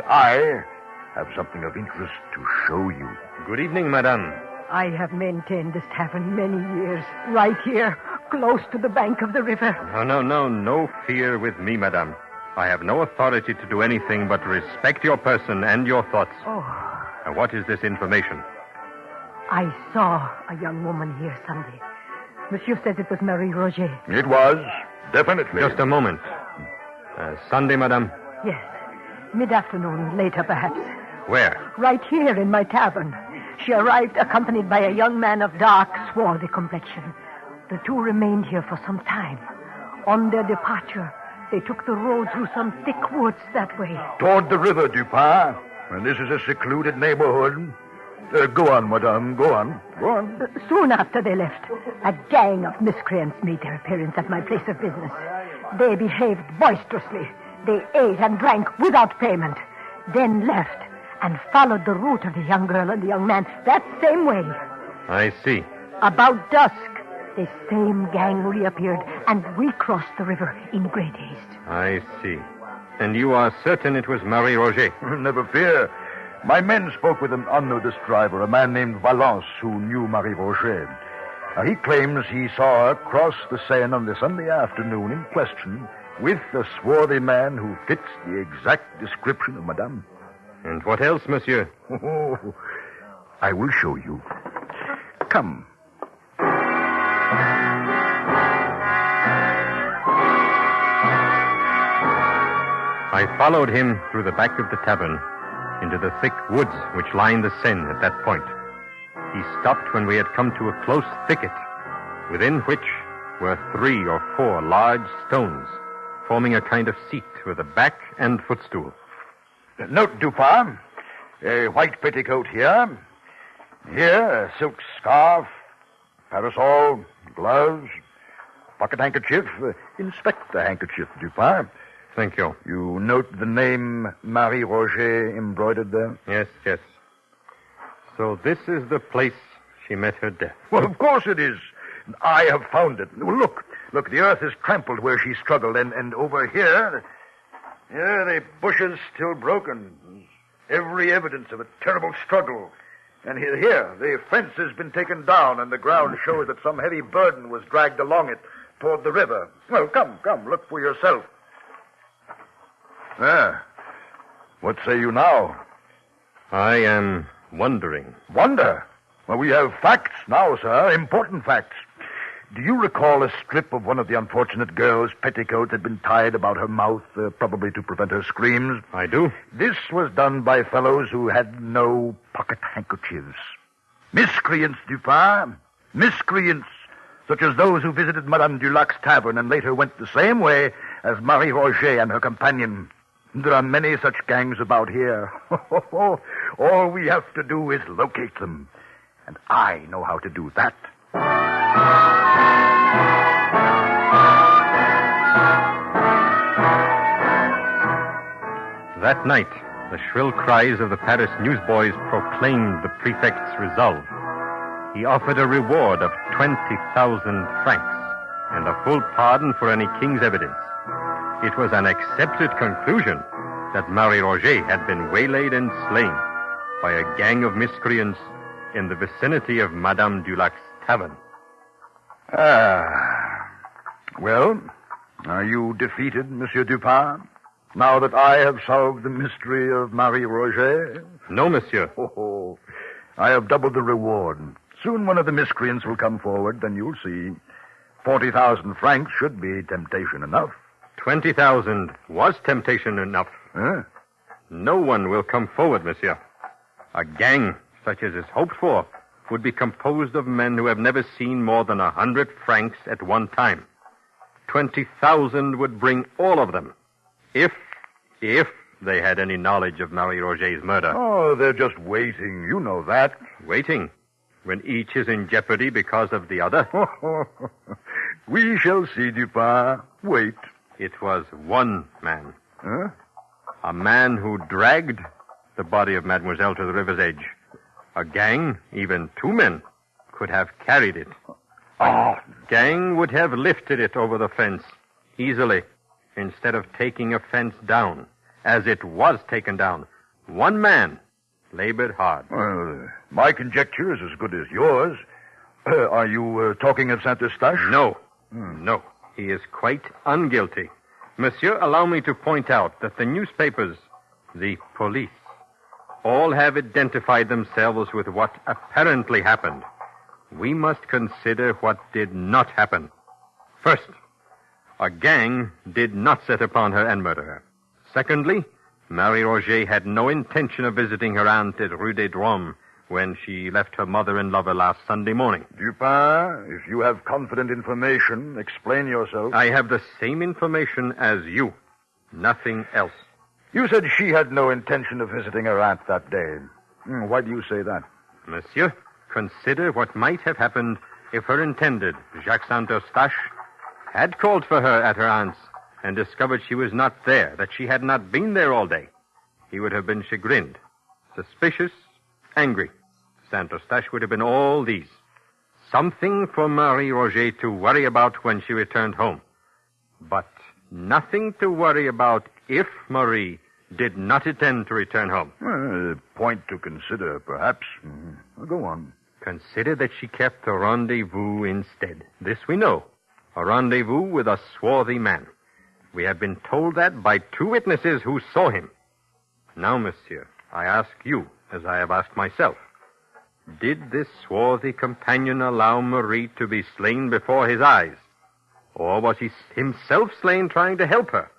I have something of interest to show you. Good evening, madame. I have maintained this tavern many years, right here, close to the bank of the river. No fear with me, madame. I have no authority to do anything but respect your person and your thoughts. Oh. And what is this information? I saw a young woman here Sunday. Monsieur says it was Marie Roget. It was, definitely. Just a moment. Sunday, madame? Yes. Mid-afternoon, later perhaps. Where? Right here in my tavern. She arrived accompanied by a young man of dark, swarthy complexion. The two remained here for some time. On their departure, they took the road through some thick woods that way. Toward the river, Dupin. And this is a secluded neighborhood. Go on, madame. Go on. Soon after they left, a gang of miscreants made their appearance at my place of business. They behaved boisterously. They ate and drank without payment, then left and followed the route of the young girl and the young man that same way. I see. About dusk, the same gang reappeared, and we crossed the river in great haste. I see. And you are certain it was Marie Roget? Never fear. My men spoke with an unnoticed driver, a man named Valence, who knew Marie Roget. He claims he saw her cross the Seine on the Sunday afternoon in question with the swarthy man who fits the exact description of Madame. And what else, monsieur? Oh, I will show you. Come. I followed him through the back of the tavern into the thick woods which line the Seine at that point. He stopped when we had come to a close thicket, within which were 3 or 4 large stones, forming a kind of seat with a back and footstool. Note, Dupin, a white petticoat here. Here, a silk scarf, parasol, gloves, pocket handkerchief. Inspect the handkerchief, Dupin. Thank you. You note the name Marie Roget embroidered there? Yes. So this is the place she met her death. Well, of course it is. I have found it. Well, look, the earth is trampled where she struggled, and over here, the bushes still broken. Every evidence of a terrible struggle. And here, the fence has been taken down, and the ground shows that some heavy burden was dragged along it toward the river. Well, come, look for yourself. What say you now? I am wondering. Wonder? Well, we have facts now, sir, important facts. Do you recall a strip of one of the unfortunate girl's petticoats had been tied about her mouth, probably to prevent her screams? I do. This was done by fellows who had no pocket handkerchiefs. Miscreants, Dupin. Miscreants, such as those who visited Madame Dulac's tavern and later went the same way as Marie Roget and her companion. There are many such gangs about here. All we have to do is locate them. And I know how to do that. That night, the shrill cries of the Paris newsboys proclaimed the prefect's resolve. He offered a reward of 20,000 francs and a full pardon for any king's evidence. It was an accepted conclusion that Marie Roget had been waylaid and slain by a gang of miscreants in the vicinity of Madame Dulac's tavern. Well, are you defeated, Monsieur Dupin? Now that I have solved the mystery of Marie Roget? No, monsieur. Oh, I have doubled the reward. Soon one of the miscreants will come forward, then you'll see. 40,000 francs should be temptation enough. 20,000 was temptation enough. Huh? No one will come forward, monsieur. A gang, such as is hoped for, would be composed of men who have never seen more than 100 francs at one time. 20,000 would bring all of them. If they had any knowledge of Marie Roget's murder. Oh, they're just waiting. You know that. Waiting? When each is in jeopardy because of the other? We shall see, Dupin. Wait. It was one man. Huh? A man who dragged the body of Mademoiselle to the river's edge. A gang, even two men, could have carried it. A gang would have lifted it over the fence easily, instead of taking a fence down, as it was taken down. One man labored hard. Well, my conjecture is as good as yours. Are you talking of Saint-Eustache? No. No. He is quite unguilty. Monsieur, allow me to point out that the newspapers, the police, all have identified themselves with what apparently happened. We must consider what did not happen. First, a gang did not set upon her and murder her. Secondly, Marie Roget had no intention of visiting her aunt at Rue des Drômes when she left her mother and lover last Sunday morning. Dupin, if you have confident information, explain yourself. I have the same information as you. Nothing else. You said she had no intention of visiting her aunt that day. Why do you say that? Monsieur, consider what might have happened if her intended, Jacques Saint-Eustache, had called for her at her aunt's and discovered she was not there, that she had not been there all day. He would have been chagrined, suspicious, angry. Saint-Eustache would have been all these. Something for Marie Roget to worry about when she returned home. But nothing to worry about if Marie did not intend to return home. A point to consider, perhaps. Go on. Consider that she kept a rendezvous instead. This we know. A rendezvous with a swarthy man. We have been told that by two witnesses who saw him. Now, monsieur, I ask you, as I have asked myself, did this swarthy companion allow Marie to be slain before his eyes? Or was he himself slain trying to help her?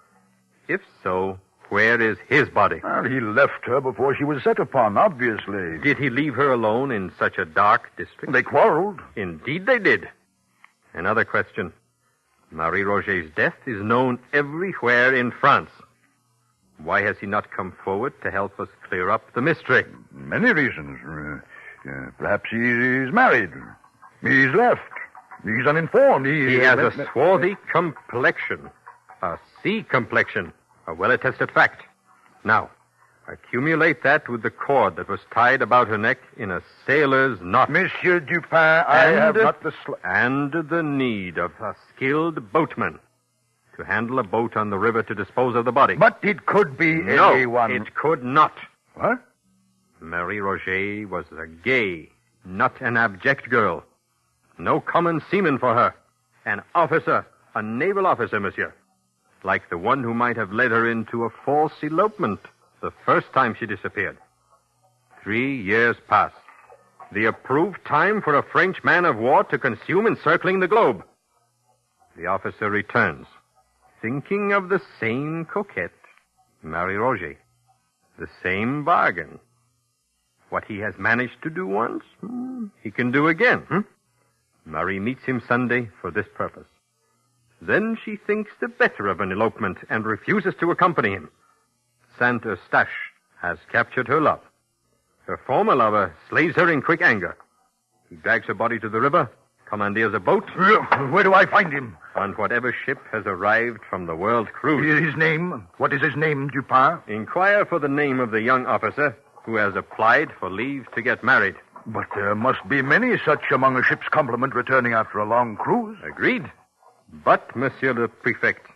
If so, where is his body? Well, he left her before she was set upon, obviously. Did he leave her alone in such a dark district? They quarreled. Indeed they did. Another question. Marie Roget's death is known everywhere in France. Why has he not come forward to help us clear up the mystery? Many reasons. Perhaps he's married. He's left. He's uninformed. He has a swarthy complexion. A sea complexion. A well-attested fact. Now, accumulate that with the cord that was tied about her neck in a sailor's knot. Monsieur Dupin, I have not the... And the need of a skilled boatman to handle a boat on the river to dispose of the body. But it could be anyone. No, it could not. What? Marie Roget was a gay, not an abject girl. No common seaman for her. An officer, a naval officer, monsieur. Like the one who might have led her into a false elopement the first time she disappeared. 3 years pass. The approved time for a French man of war to consume encircling the globe. The officer returns, thinking of the same coquette, Marie Roget. The same bargain. What he has managed to do once, he can do again. Marie meets him Sunday for this purpose. Then she thinks the better of an elopement and refuses to accompany him. Saint-Eustache has captured her love. Her former lover slays her in quick anger. He drags her body to the river, commandeers a boat. Where do I find him? On whatever ship has arrived from the world cruise. His name? What is his name, Dupin? Inquire for the name of the young officer who has applied for leave to get married. But there must be many such among a ship's complement returning after a long cruise. Agreed. But, Monsieur le Prefect,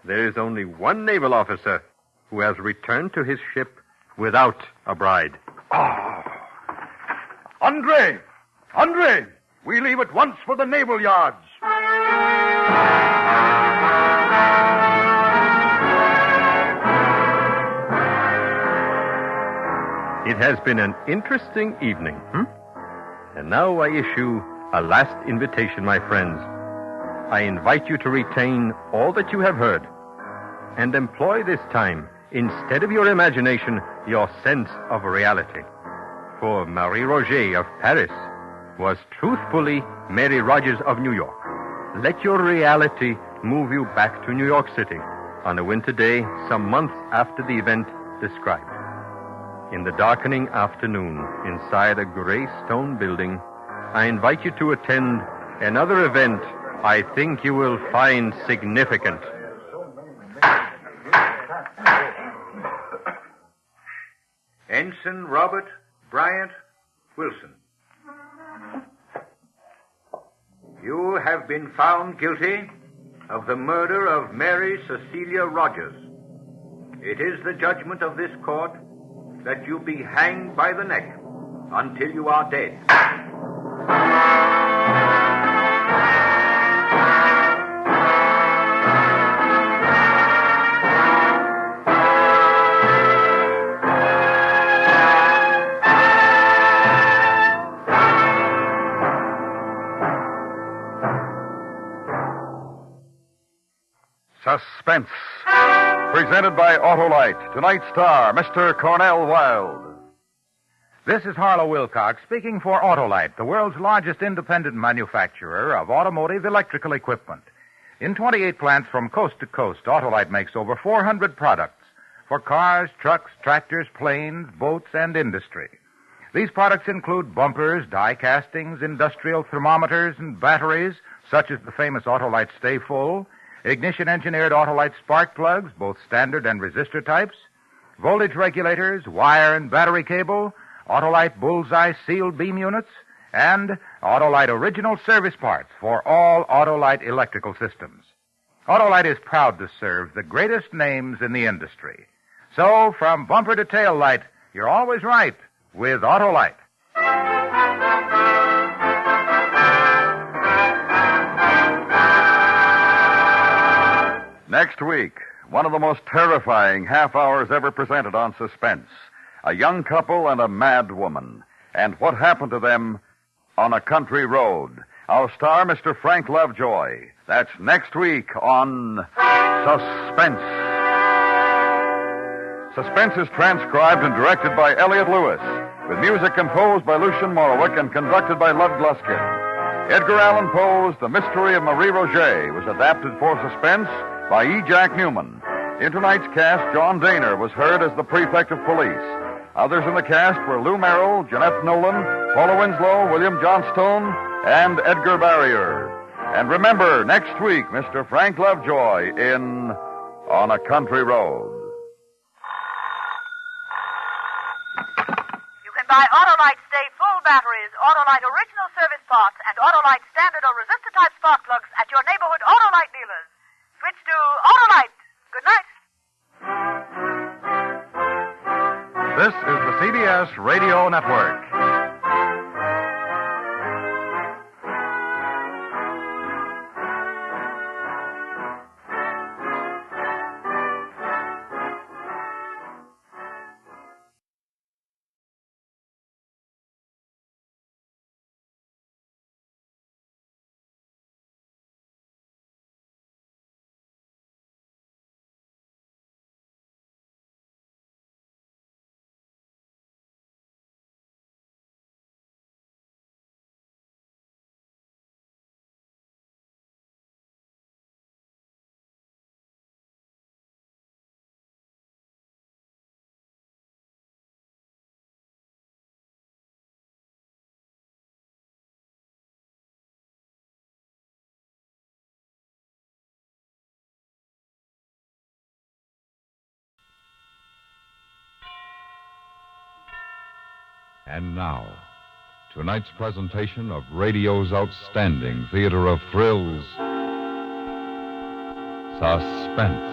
there is only one naval officer who has returned to his ship without a bride. Andre! Andre! We leave at once for the naval yards. It has been an interesting evening. And now I issue a last invitation, my friends. I invite you to retain all that you have heard and employ this time, instead of your imagination, your sense of reality. For Marie Roget of Paris was truthfully Mary Rogers of New York. Let your reality move you back to New York City on a winter day some months after the event described. In the darkening afternoon, inside a gray stone building, I invite you to attend another event I think you will find significant. Ensign Robert Bryant Wilson. You have been found guilty of the murder of Mary Cecilia Rogers. It is the judgment of this court that you be hanged by the neck until you are dead. Suspense. Presented by Autolite. Tonight's star, Mr. Cornell Wilde. This is Harlow Wilcox speaking for Autolite, the world's largest independent manufacturer of automotive electrical equipment. In 28 plants from coast to coast, Autolite makes over 400 products for cars, trucks, tractors, planes, boats, and industry. These products include bumpers, die castings, industrial thermometers, and batteries, such as the famous Autolite Stay Full, ignition-engineered Autolite spark plugs, both standard and resistor types, voltage regulators, wire and battery cable, Autolite Bullseye sealed beam units, and Autolite original service parts for all Autolite electrical systems. Autolite is proud to serve the greatest names in the industry. So, from bumper to tail light, you're always right with Autolite. Next week, one of the most terrifying half hours ever presented on Suspense. A young couple and a mad woman. And what happened to them on a country road. Our star, Mr. Frank Lovejoy. That's next week on Suspense. Suspense is transcribed and directed by Elliot Lewis, with music composed by Lucian Morowick and conducted by Lud Gluskin. Edgar Allan Poe's The Mystery of Marie Roget was adapted for Suspense by E. Jack Newman. In tonight's cast, John Daner was heard as the prefect of police. Others in the cast were Lou Merrill, Jeanette Nolan, Paula Winslow, William Johnstone, and Edgar Barrier. And remember, next week, Mr. Frank Lovejoy in On a Country Road. You can buy Autolite Stay Full batteries, Autolite original service parts, and Autolite standard or resistor type spark plugs at your neighborhood Autolite dealers. Switch to Autolite. Good night. This is the CBS Radio Network. And now, tonight's presentation of radio's outstanding theater of thrills, Suspense.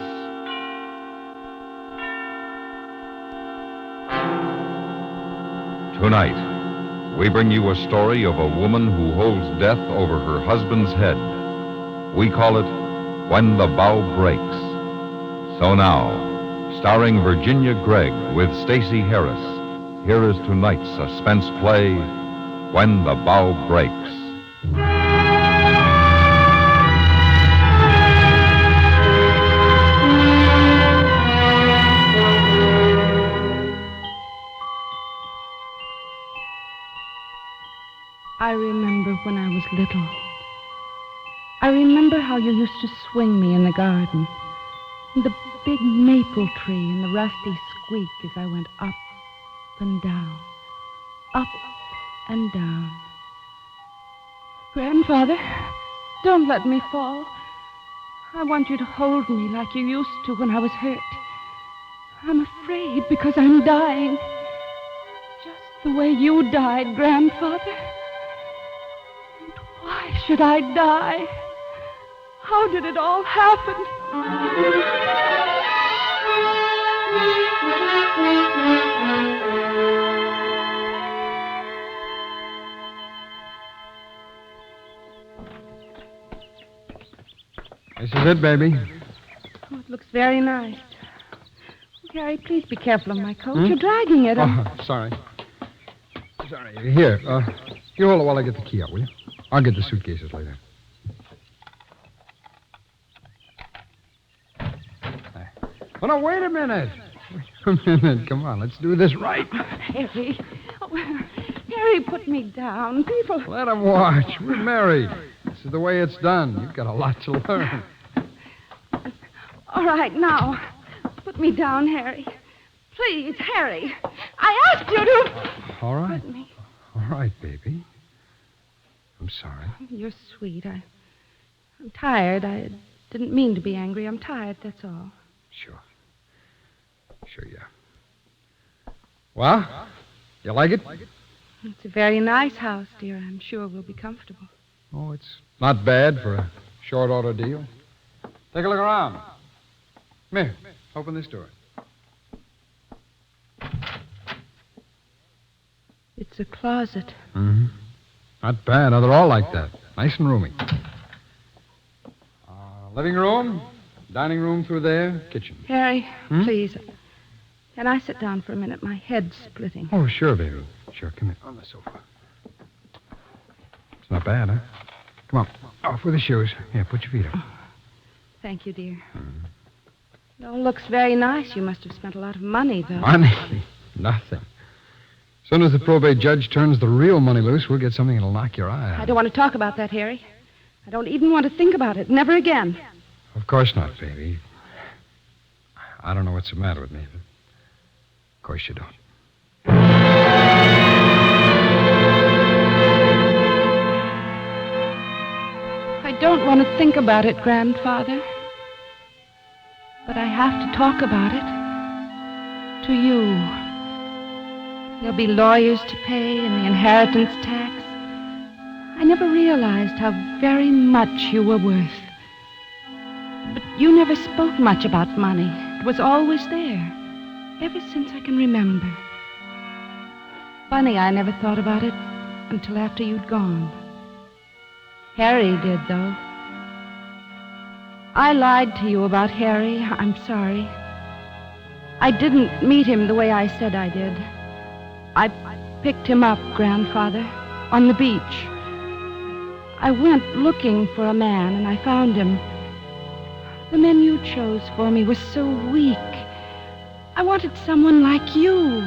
Tonight, we bring you a story of a woman who holds death over her husband's head. We call it When the Bough Breaks. So now, starring Virginia Gregg with Stacey Harris, here is tonight's suspense play, When the Bough Breaks. I remember when I was little. I remember how you used to swing me in the garden. And the big maple tree and the rusty squeak as I went up and down. Up and down. Grandfather, don't let me fall. I want you to hold me like you used to when I was hurt. I'm afraid because I'm dying. Just the way you died, Grandfather. And why should I die? How did it all happen? This is it, baby. Oh, it looks very nice. Oh, Gary, please be careful of my coat. You're dragging it. Oh, sorry. Sorry. Here, you hold it while I get the key out, will you? I'll get the suitcases later. Oh, no, wait a minute. Wait a minute. Come on, let's do this right. Harry. Oh, Harry, put me down. People. Let them watch. We're married. This is the way it's done. You've got a lot to learn. All right, now, put me down, Harry. Please, Harry. I asked you to... All right. Put me. All right, baby. I'm sorry. You're sweet. I'm tired. I didn't mean to be angry. I'm tired, that's all. Sure. Sure, yeah. Well, you like it? It's a very nice house, dear. I'm sure we'll be comfortable. Oh, it's not bad for a short order deal. Take a look around. Come here. Open this door. It's a closet. Mm-hmm. Not bad. They're all like that. Nice and roomy. Living room, dining room through there, kitchen. Harry, please. Can I sit down for a minute? My head's splitting. Oh, sure, baby. Sure. Come here on the sofa. It's not bad, huh? Come on. Off with the shoes. Here, put your feet up. Thank you, dear. It all looks very nice. You must have spent a lot of money, though. Money? Nothing. As soon as the probate judge turns the real money loose, we'll get something that'll knock your eye out. I don't want to talk about that, Harry. I don't even want to think about it. Never again. Of course not, baby. I don't know what's the matter with me, but of course you don't. I don't want to think about it, Grandfather. But I have to talk about it. To you. There'll be lawyers to pay and the inheritance tax. I never realized how very much you were worth. But you never spoke much about money. It was always there, ever since I can remember. Funny, I never thought about it until after you'd gone. Harry did, though. I lied to you about Harry. I'm sorry. I didn't meet him the way I said I did. I picked him up, Grandfather, on the beach. I went looking for a man, and I found him. The men you chose for me was so weak. I wanted someone like you.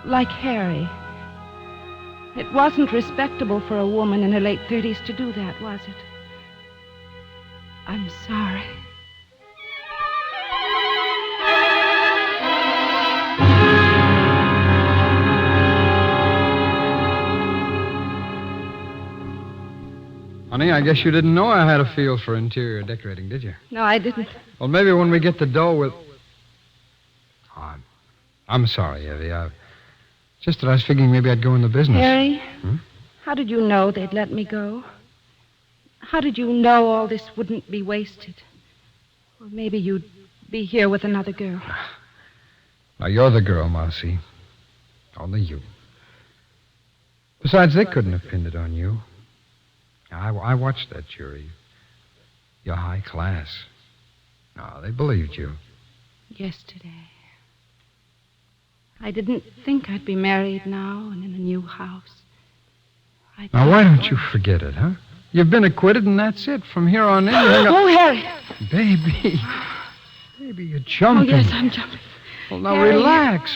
Like Harry. It wasn't respectable for a woman in her late 30s to do that, was it? I'm sorry. Honey, I guess you didn't know I had a feel for interior decorating, did you? No, I didn't. Well, maybe when we get the dough, we'll... Oh, I'm sorry, Evie. Just that I was figuring maybe I'd go in the business. Harry, how did you know they'd let me go? How did you know all this wouldn't be wasted? Or maybe you'd be here with another girl. Now, you're the girl, Marcy. Only you. Besides, they couldn't have pinned it on you. I watched that jury. You're high class. No, they believed you. Yesterday. I didn't think I'd be married now and in a new house. Now, why don't you forget it, huh? You've been acquitted, and that's it. From here on in, you hang up... Oh, Harry! Baby. Baby, you're jumping. Oh, yes, I'm jumping. Well, now, Harry.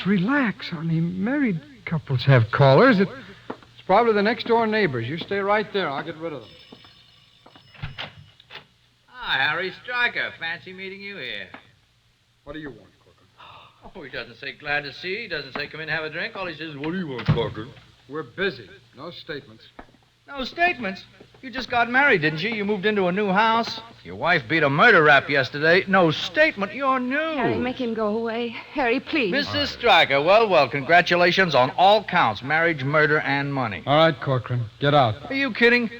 relax, honey. Married couples have callers. It's probably the next-door neighbors. You stay right there. I'll get rid of them. Ah, Harry Stryker. Fancy meeting you here. What do you want, Corcoran? Oh, he doesn't say glad to see you. He doesn't say come in and have a drink. All he says is, what do you want, Corcoran? We're busy. No statements. No statements? You just got married, didn't you? You moved into a new house. Your wife beat a murder rap yesterday. No statement. You're new. Harry, make him go away. Harry, please. Mrs. Stryker, well, congratulations on all counts. Marriage, murder, and money. All right, Corcoran. Get out. Are you kidding?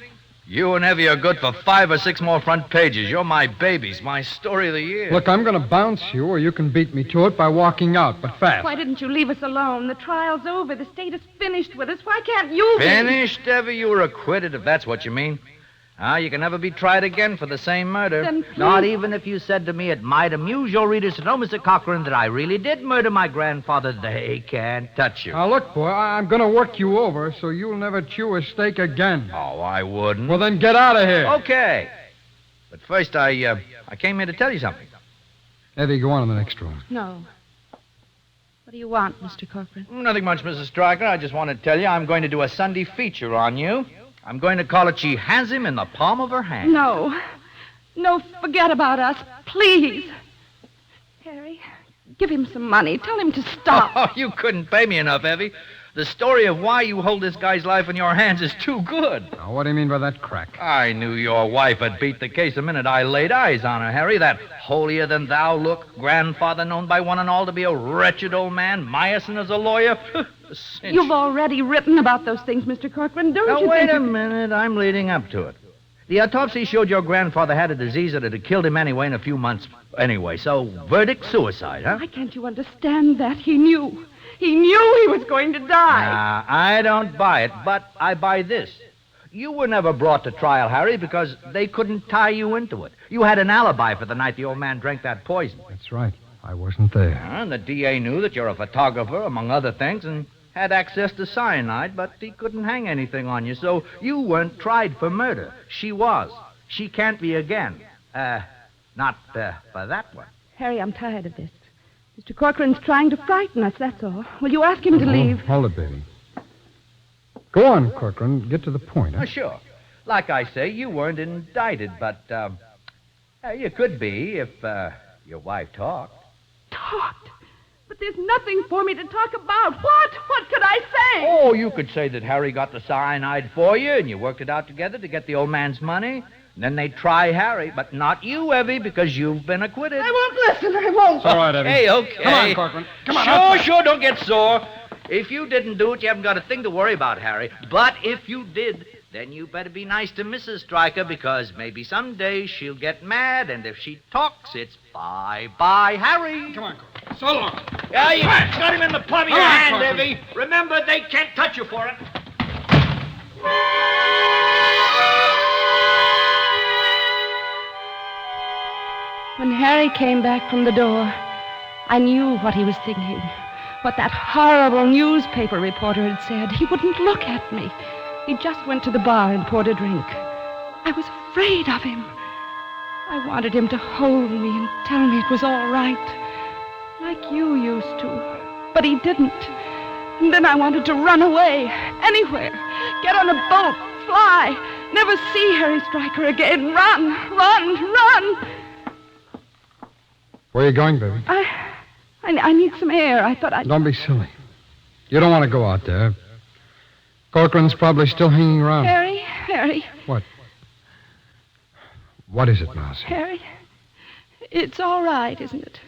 You and Evie are good for 5 or 6 more front pages. You're my babies, my story of the year. Look, I'm going to bounce you, or you can beat me to it by walking out, but fast. Why didn't you leave us alone? The trial's over. The state is finished with us. Why can't you be? Finished, Evie? You were acquitted, if that's what you mean. You can never be tried again for the same murder. Then please... Not even if you said to me it might amuse your readers to know, Mr. Cochran, that I really did murder my grandfather. They can't touch you. Now, look, boy, I'm going to work you over so you'll never chew a steak again. Oh, I wouldn't. Well, then get out of here. Okay. But first, I came here to tell you something. Eddie, go on in the next room. No. What do you want, Mr. Corcoran? Nothing much, Mrs. Stryker. I just want to tell you I'm going to do a Sunday feature on you. I'm going to call it She Has Him in the Palm of Her Hand. No. No, forget about us. Please. Harry, give him some money. Tell him to stop. Oh, you couldn't pay me enough, Evie. The story of why you hold this guy's life in your hands is too good. Now, what do you mean by that crack? I knew your wife had beat the case the minute I laid eyes on her, Harry. That holier-than-thou look, grandfather known by one and all to be a wretched old man, Myosin as a lawyer. You've already written about those things, Mr. Corcoran. Don't you wait think... a minute. I'm leading up to it. The autopsy showed your grandfather had a disease that had killed him anyway in a few months anyway. So, verdict, suicide, huh? Why can't you understand that? He knew. He knew he was going to die. I don't buy it, but I buy this. You were never brought to trial, Harry, because they couldn't tie you into it. You had an alibi for the night the old man drank that poison. That's right. I wasn't there. And the DA knew that you're a photographer, among other things, and had access to cyanide, but he couldn't hang anything on you, so you weren't tried for murder. She was. She can't be again. Not for that one. Harry, I'm tired of this. Mr. Corcoran's trying to frighten us, that's all. Will you ask him to leave? Hold it, baby. Go on, Corcoran. Get to the point, huh? Oh, sure. Like I say, you weren't indicted, but you could be if your wife talked. Talked? But there's nothing for me to talk about. What? What could I say? Oh, you could say that Harry got the cyanide for you, and you worked it out together to get the old man's money. And then they'd try Harry, but not you, Evie, because you've been acquitted. I won't listen. I won't. It's all right, Evie. Hey, okay. Come on, Corcoran. Come on. Sure, don't get sore. If you didn't do it, you haven't got a thing to worry about, Harry. But if you did, then you better be nice to Mrs. Stryker, because maybe someday she'll get mad, and if she talks, it's bye-bye, Harry. Come on, Corcoran. So long. Yeah, you got him in the palm of your hand, Evie. Remember, they can't touch you for it. When Harry came back from the door, I knew what he was thinking. What that horrible newspaper reporter had said. He wouldn't look at me. He just went to the bar and poured a drink. I was afraid of him. I wanted him to hold me and tell me it was all right, like you used to. But he didn't. And then I wanted to run away, anywhere. Get on a boat, fly, never see Harry Stryker again. Run. Where are you going, baby? I need some air. I thought I'd... Don't be silly. You don't want to go out there. Corcoran's probably still hanging around. Harry. What? What is it, Mouse? Harry, it's all right, isn't it?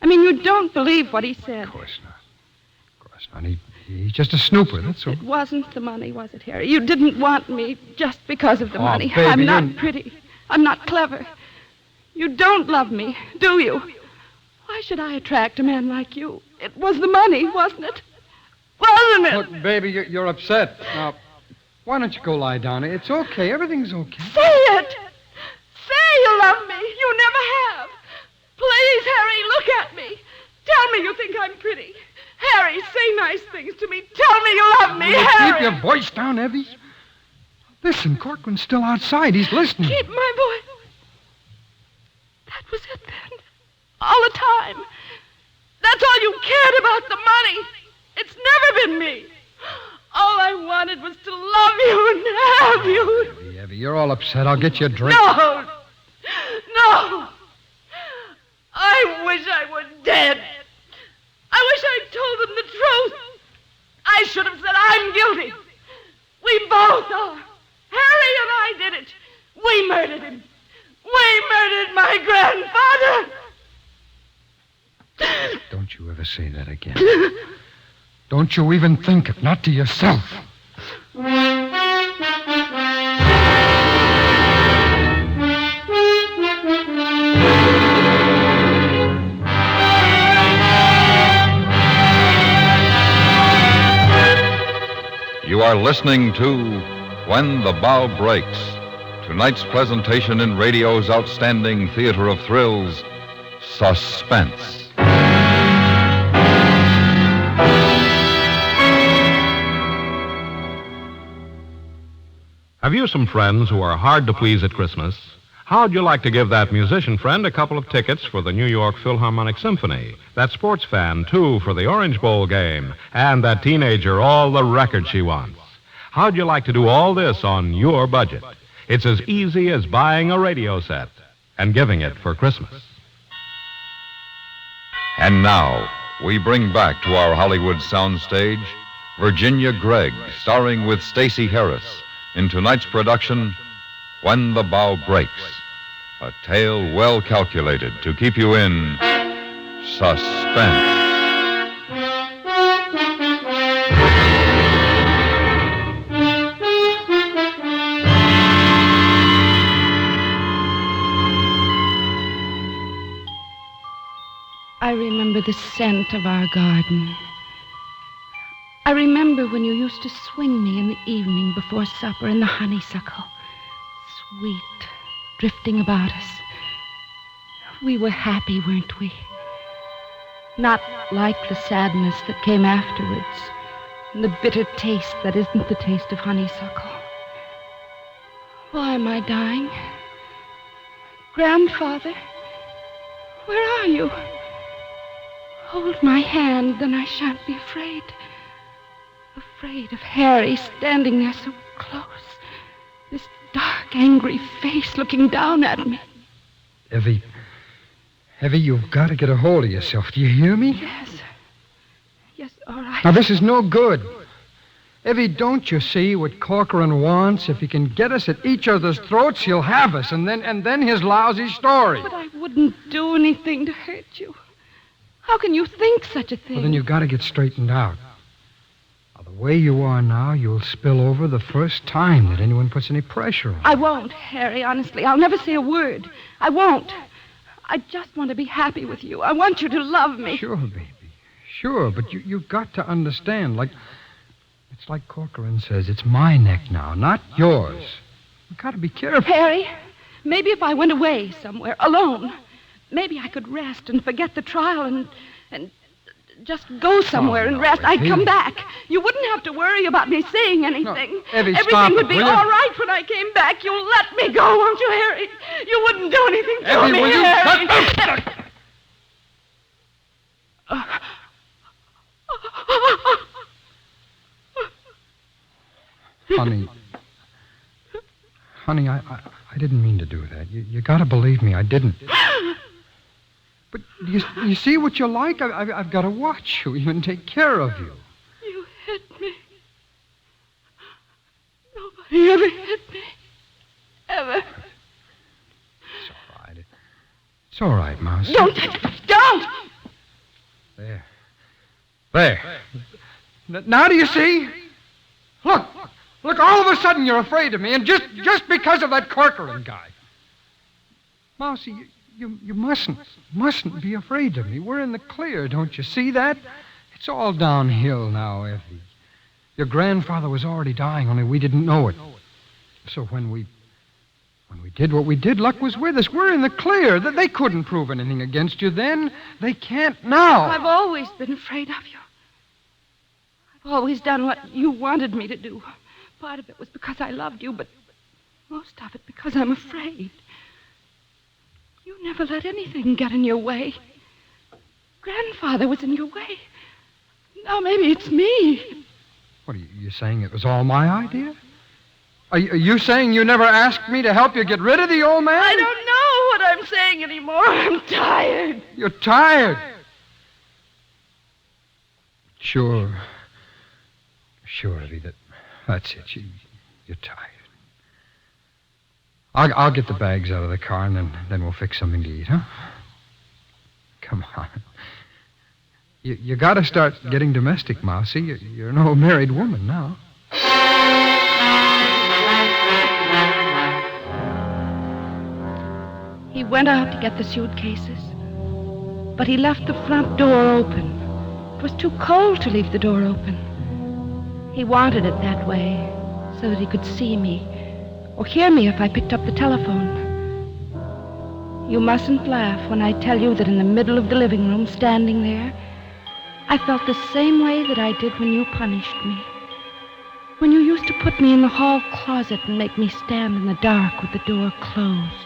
I mean, you don't believe what he said. Of course not. Listen, honey, he's just a snooper, that's all. It wasn't the money, was it, Harry? You didn't want me just because of the money. Baby, I'm not pretty. I'm not clever. You don't love me, do you? Why should I attract a man like you? It was the money, wasn't it? Wasn't it? Look, baby, you're upset. Now, why don't you go lie down? It's okay. Everything's okay. Say it! Say you love me. You never have. Please, Harry, look at me. Tell me you think I'm pretty. Harry, say nice things to me. Tell me you love me, Will you Harry. keep your voice down, Evie? Listen, Corcoran's still outside. He's listening. Keep my voice. That was it then. All the time. That's all you cared about, the money. It's never been me. All I wanted was to love you and have you. Evie, you're all upset. I'll get you a drink. No. No. I wish I were dead. I wish I'd told them the truth. I should have said I'm guilty. We both are. Harry and I did it. We murdered him. We murdered my grandfather. Don't you ever say that again. Don't you even think it, not to yourself. You are listening to When the Bough Breaks, tonight's presentation in radio's outstanding theater of thrills, Suspense. Have you some friends who are hard to please at Christmas? How'd you like to give that musician friend a couple of tickets for the New York Philharmonic Symphony, that sports fan, too, for the Orange Bowl game, and that teenager all the records she wants? How'd you like to do all this on your budget? It's as easy as buying a radio set and giving it for Christmas. And now, we bring back to our Hollywood soundstage Virginia Gregg, starring with Stacey Harris, in tonight's production, When the Bough Breaks, a tale well calculated to keep you in suspense. I remember the scent of our garden. I remember when you used to swing me in the evening before supper in the honeysuckle. Sweet, drifting about us. We were happy, weren't we? Not like the sadness that came afterwards, and the bitter taste that isn't the taste of honeysuckle. Why am I dying? Grandfather, where are you? Hold my hand, then I shan't be afraid. Afraid of Harry standing there so close. This dark, angry face looking down at me. Evie, you've got to get a hold of yourself. Do you hear me? Yes. Yes, all right. Now, this is no good. Evie, don't you see what Corcoran wants? If he can get us at each other's throats, he'll have us, and then his lousy story. But I wouldn't do anything to hurt you. How can you think such a thing? Well, then you've got to get straightened out. Now, the way you are now, you'll spill over the first time that anyone puts any pressure on you. I won't, Harry, honestly. I'll never say a word. I won't. I just want to be happy with you. I want you to love me. Sure, baby. Sure, but you've got to understand. It's like Corcoran says, it's my neck now, not yours. You've got to be careful. Harry, maybe if I went away somewhere, alone, maybe I could rest and forget the trial and just go somewhere and rest. Evie. I'd come back. You wouldn't have to worry about me saying anything. No, Evie, everything stop would be will all you? right when I came back. You'll let me go, won't you, Harry? You wouldn't do anything to Evie, me, will you Harry. shut Honey, I didn't mean to do that. You got to believe me, I didn't. But you see what you're like? I've got to watch you, even take care of you. You hit me. Nobody ever hit me. Ever. It's all right, Mouse. Don't! There. Now do you see? Look, all of a sudden you're afraid of me, and just because of that Corcoran guy. Mousy, you mustn't be afraid of me. We're in the clear, don't you see that? It's all downhill now, Effie. Your grandfather was already dying, only we didn't know it. So when we did what we did, luck was with us. We're in the clear. They couldn't prove anything against you then. They can't now. I've always been afraid of you. I've always done what you wanted me to do. Part of it was because I loved you, but most of it because I'm afraid. You never let anything get in your way. Grandfather was in your way. Now maybe it's me. What are you saying? It was all my idea? Are you saying you never asked me to help you get rid of the old man? I don't know what I'm saying anymore. I'm tired. You're tired? Sure, Evie, that's it. You're tired. I'll get the bags out of the car, and then we'll fix something to eat, huh? Come on. You got to start getting domestic, Mousy. You're an old married woman now. He went out to get the suitcases, but he left the front door open. It was too cold to leave the door open. He wanted it that way, so that he could see me, or hear me if I picked up the telephone. You mustn't laugh when I tell you that in the middle of the living room, standing there, I felt the same way that I did when you punished me. When you used to put me in the hall closet and make me stand in the dark with the door closed.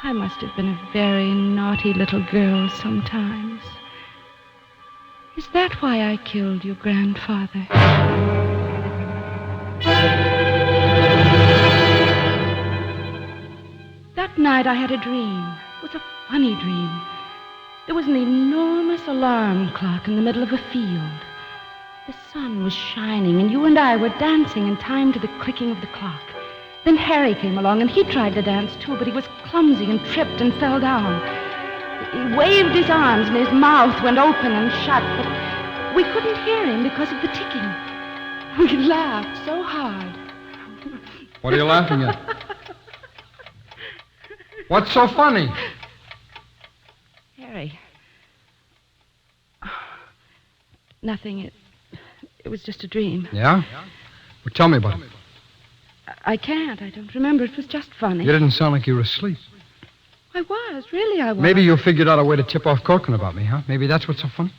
I must have been a very naughty little girl sometimes. Is that why I killed your grandfather? That night I had a dream. It was a funny dream. There was an enormous alarm clock in the middle of a field. The sun was shining, and you and I were dancing in time to the clicking of the clock. Then Harry came along, and he tried to dance, too, but he was clumsy and tripped and fell down. He waved his arms, and his mouth went open and shut, but we couldn't hear him because of the ticking. We laughed so hard. What are you laughing at? What's so funny? Harry. Nothing. It was just a dream. Yeah? Well, tell me about it. I can't. I don't remember. It was just funny. You didn't sound like you were asleep. I was. Really, I was. Maybe you figured out a way to tip off Corcoran about me, huh? Maybe that's what's so funny?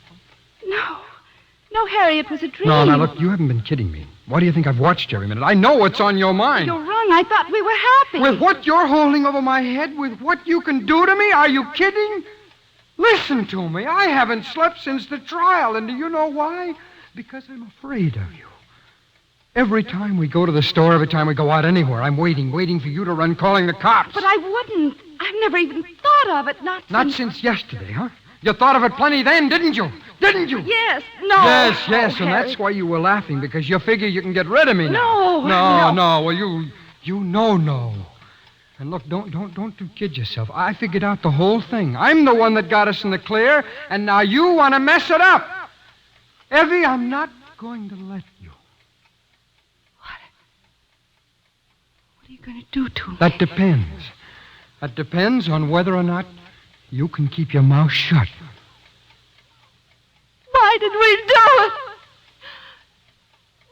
No, Harry, it was a dream. No, now, look, you haven't been kidding me. Why do you think I've watched every minute? I know what's on your mind. You're wrong. I thought we were happy. With what you're holding over my head, with what you can do to me? Are you kidding? Listen to me. I haven't slept since the trial, and do you know why? Because I'm afraid of you. Every time we go to the store, every time we go out anywhere, I'm waiting for you to run calling the cops. But I wouldn't. I've never even thought of it, Not since yesterday, huh? You thought of it plenty then, didn't you? Didn't you? Yes, no. Yes, Oh, and Harry. that's why you were laughing, because you figure you can get rid of me now. No. Well, you know. And look, don't kid yourself. I figured out the whole thing. I'm the one that got us in the clear, and now you want to mess it up. Evie, I'm not going to let you. What are you going to do to me? That depends. That depends on whether or not you can keep your mouth shut. Why did we do it?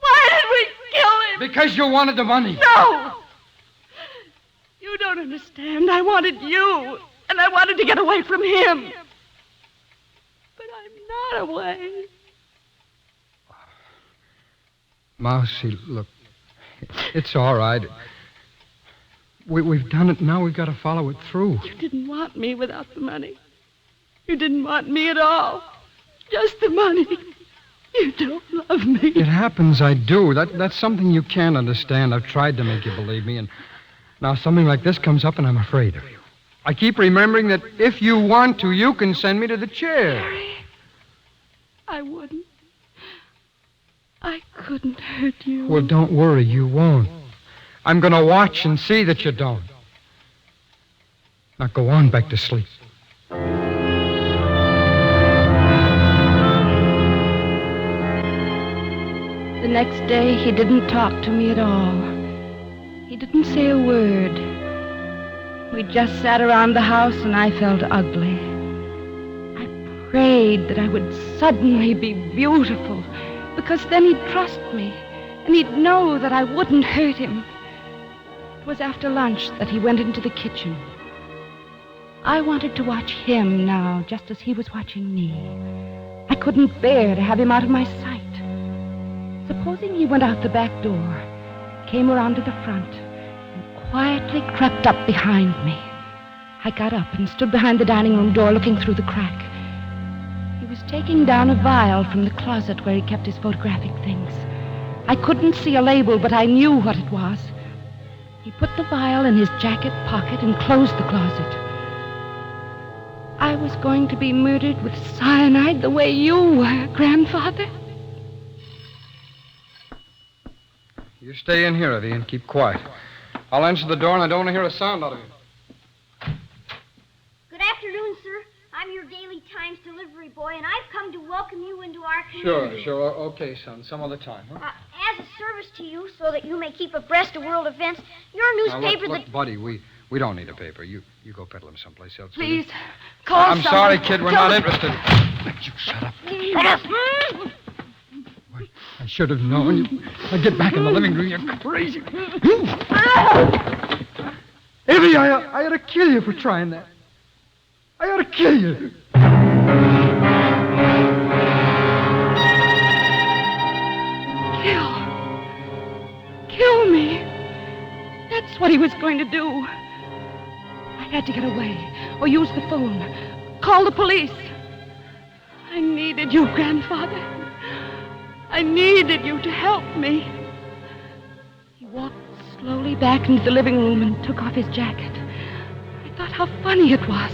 Why did we kill him? Because you wanted the money. No! You don't understand. I wanted you, and I wanted to get away from him. But I'm not away. Mousy, look, it's all right. We've done it. Now we've got to follow it through. You didn't want me without the money. You didn't want me at all. Just the money. You don't love me. It happens, I do. That's something you can't understand. I've tried to make you believe me, and now something like this comes up, and I'm afraid of you. I keep remembering that if you want to, you can send me to the chair. Harry, I wouldn't. I couldn't hurt you. Well, don't worry, you won't. I'm going to watch and see that you don't. Now go on back to sleep. next day, he didn't talk to me at all. He didn't say a word. We just sat around the house, and I felt ugly. I prayed that I would suddenly be beautiful, because then he'd trust me, and he'd know that I wouldn't hurt him. It was after lunch that he went into the kitchen. I wanted to watch him now, just as he was watching me. I couldn't bear to have him out of my sight. Supposing he went out the back door, came around to the front, and quietly crept up behind me. I got up and stood behind the dining room door looking through the crack. He was taking down a vial from the closet where he kept his photographic things. I couldn't see a label, but I knew what it was. He put the vial in his jacket pocket and closed the closet. I was going to be murdered with cyanide the way you were, Grandfather. You stay in here, Evie, and keep quiet. I'll answer the door, and I don't want to hear a sound out of you. Good afternoon, sir. I'm your Daily Times delivery boy, and I've come to welcome you into our community. Sure. Okay, son. Some other time, huh? As a service to you, so that you may keep abreast of world events, your newspaper... Now, look, buddy, we don't need a paper. You go peddle him someplace else. Please, call I'm sorry, kid. We're not interested. You shut up. I should have known. Now get back in the living room. You're crazy. Evie, I ought to kill you for trying that. I ought to kill you. Kill me. That's what he was going to do. I had to get away, or use the phone, call the police. I needed you, Grandfather. I needed you to help me. He walked slowly back into the living room and took off his jacket. I thought how funny it was.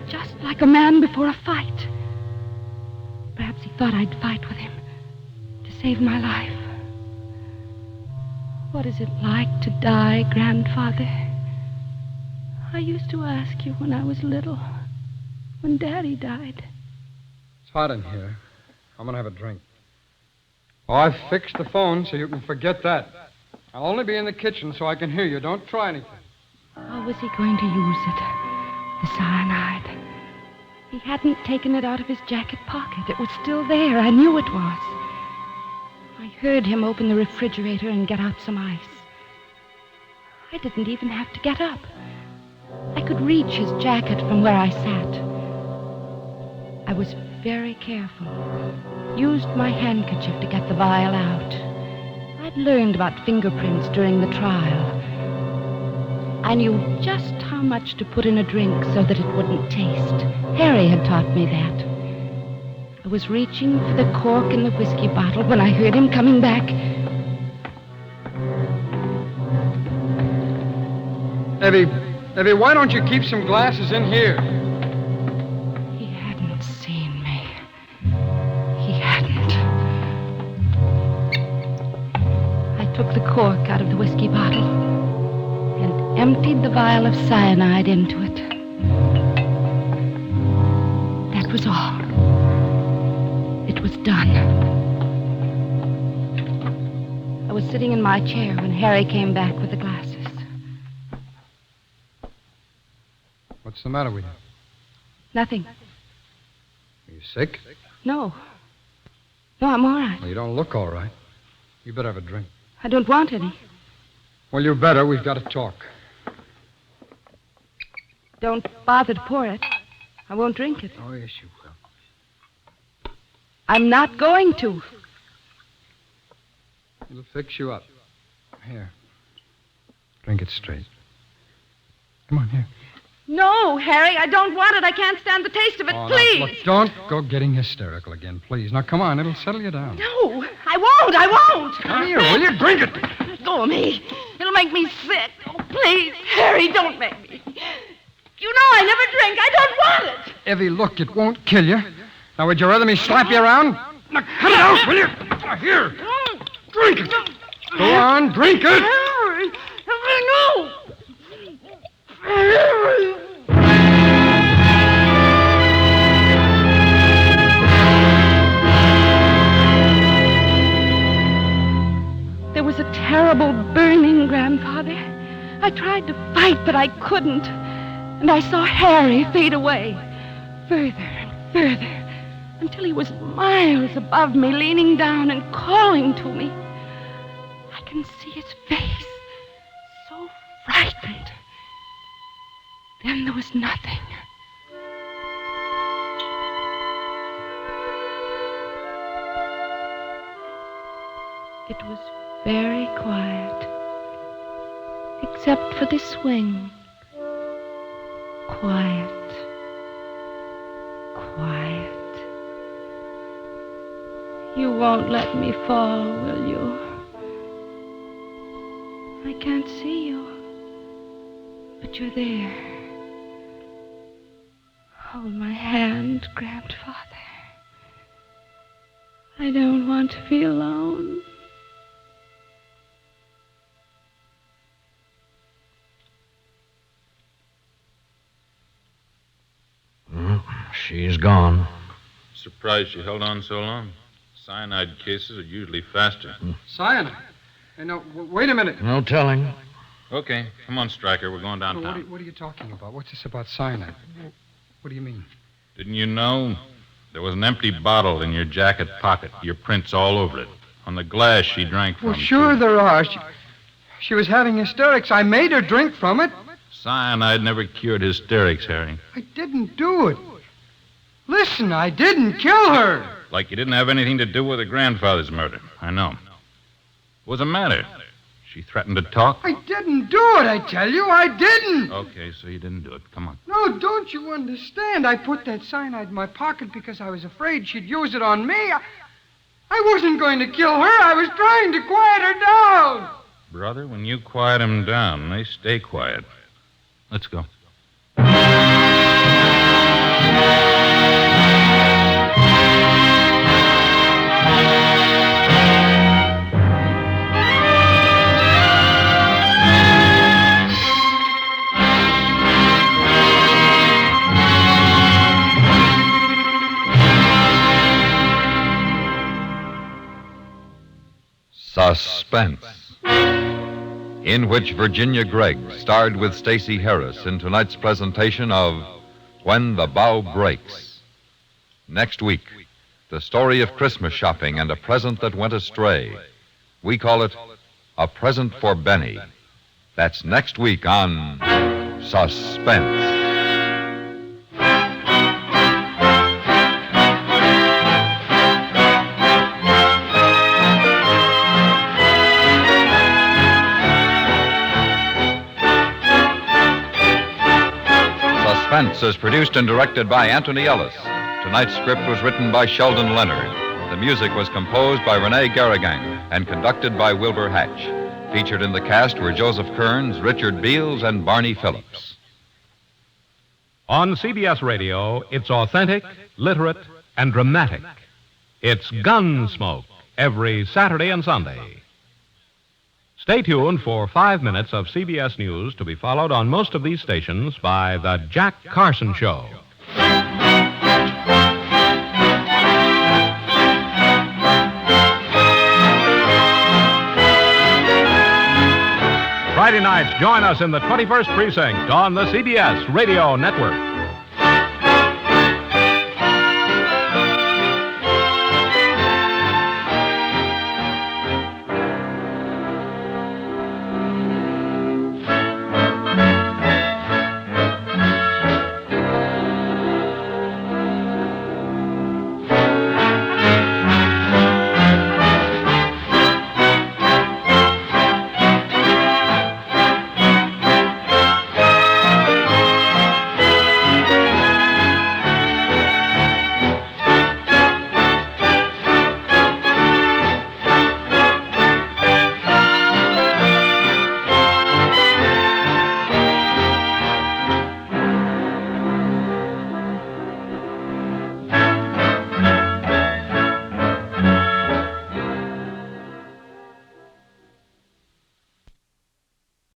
Just like a man before a fight. Perhaps he thought I'd fight with him to save my life. What is it like to die, Grandfather? I used to ask you when I was little, when Daddy died. It's hot in here. I'm going to have a drink. Oh, I've fixed the phone so you can forget that. I'll only be in the kitchen so I can hear you. Don't try anything. How was he going to use it? The cyanide. He hadn't taken it out of his jacket pocket. It was still there. I knew it was. I heard him open the refrigerator and get out some ice. I didn't even have to get up. I could reach his jacket from where I sat. I was very careful. Used my handkerchief to get the vial out. I'd learned about fingerprints during the trial. I knew just how much to put in a drink so that it wouldn't taste. Harry had taught me that. I was reaching for the cork in the whiskey bottle when I heard him coming back. Evie, why don't you keep some glasses in here? He hadn't seen me. He hadn't. I took the cork out of the whiskey bottle and emptied the vial of cyanide into it. That was all. It was done. I was sitting in my chair when Harry came back with the glasses. What's the matter with you? Nothing. Are you sick? No. No, I'm all right. Well, you don't look all right. You better have a drink. I don't want any. Well, you better. We've got to talk. Don't bother to pour it. I won't drink it. Oh, yes, you will. I'm not going to. It'll fix you up. Here. Drink it straight. Come on, here. No, Harry, I don't want it. I can't stand the taste of it. Oh, Please. Now, look, don't go getting hysterical again, please. Now, come on. It'll settle you down. No, I won't. Come here, will you? Drink it. Let go of me. It'll make me sick. Oh, please, Harry, don't make me. You know I never drink. I don't want it. Evie, look, it won't kill you. Now, would you rather me slap you around? Now, cut it out, will you? Now, here. Drink it. Go on, drink it. Harry, no. I tried to fight, but I couldn't. And I saw Harry fade away, further and further, until he was miles above me, leaning down and calling to me. I can see his face, so frightened. Then there was nothing. It was very quiet, except for the swing. Quiet, quiet. You won't let me fall, will you? I can't see you, but you're there. Hold my hand, Grandfather. I don't want to be alone. She's gone. Surprised she held on so long. Cyanide cases are usually faster. Cyanide? Hey, no, wait a minute. No telling. Okay, come on, Stryker. We're going downtown. What are you talking about? What's this about cyanide? What do you mean? Didn't you know? There was an empty bottle in your jacket pocket. Your prints all over it. On the glass she drank from. Well, sure there are. She was having hysterics. I made her drink from it. Cyanide never cured hysterics, Harry. I didn't do it. Listen, I didn't kill her. Like you didn't have anything to do with her grandfather's murder. I know. What's the matter? She threatened to talk? I didn't do it, I tell you. I didn't. Okay, so you didn't do it. Come on. No, don't you understand? I put that cyanide in my pocket because I was afraid she'd use it on me. I wasn't going to kill her. I was trying to quiet her down. Brother, when you quiet them down, they stay quiet. Let's go. Suspense, in which Virginia Gregg starred with Stacey Harris in tonight's presentation of When the Bough Breaks. Next week, the story of Christmas shopping and a present that went astray. We call it A Present for Benny. That's next week on Suspense. Suspense is produced and directed by Anthony Ellis. Tonight's script was written by Sheldon Leonard. The music was composed by Rene Garrigang and conducted by Wilbur Hatch. Featured in the cast were Joseph Kearns, Richard Beals, and Barney Phillips. On CBS Radio, it's authentic, literate, and dramatic. It's Gunsmoke every Saturday and Sunday. Stay tuned for 5 minutes of CBS News to be followed on most of these stations by The Jack Carson Show. Friday nights, join us in the 21st Precinct on the CBS Radio Network.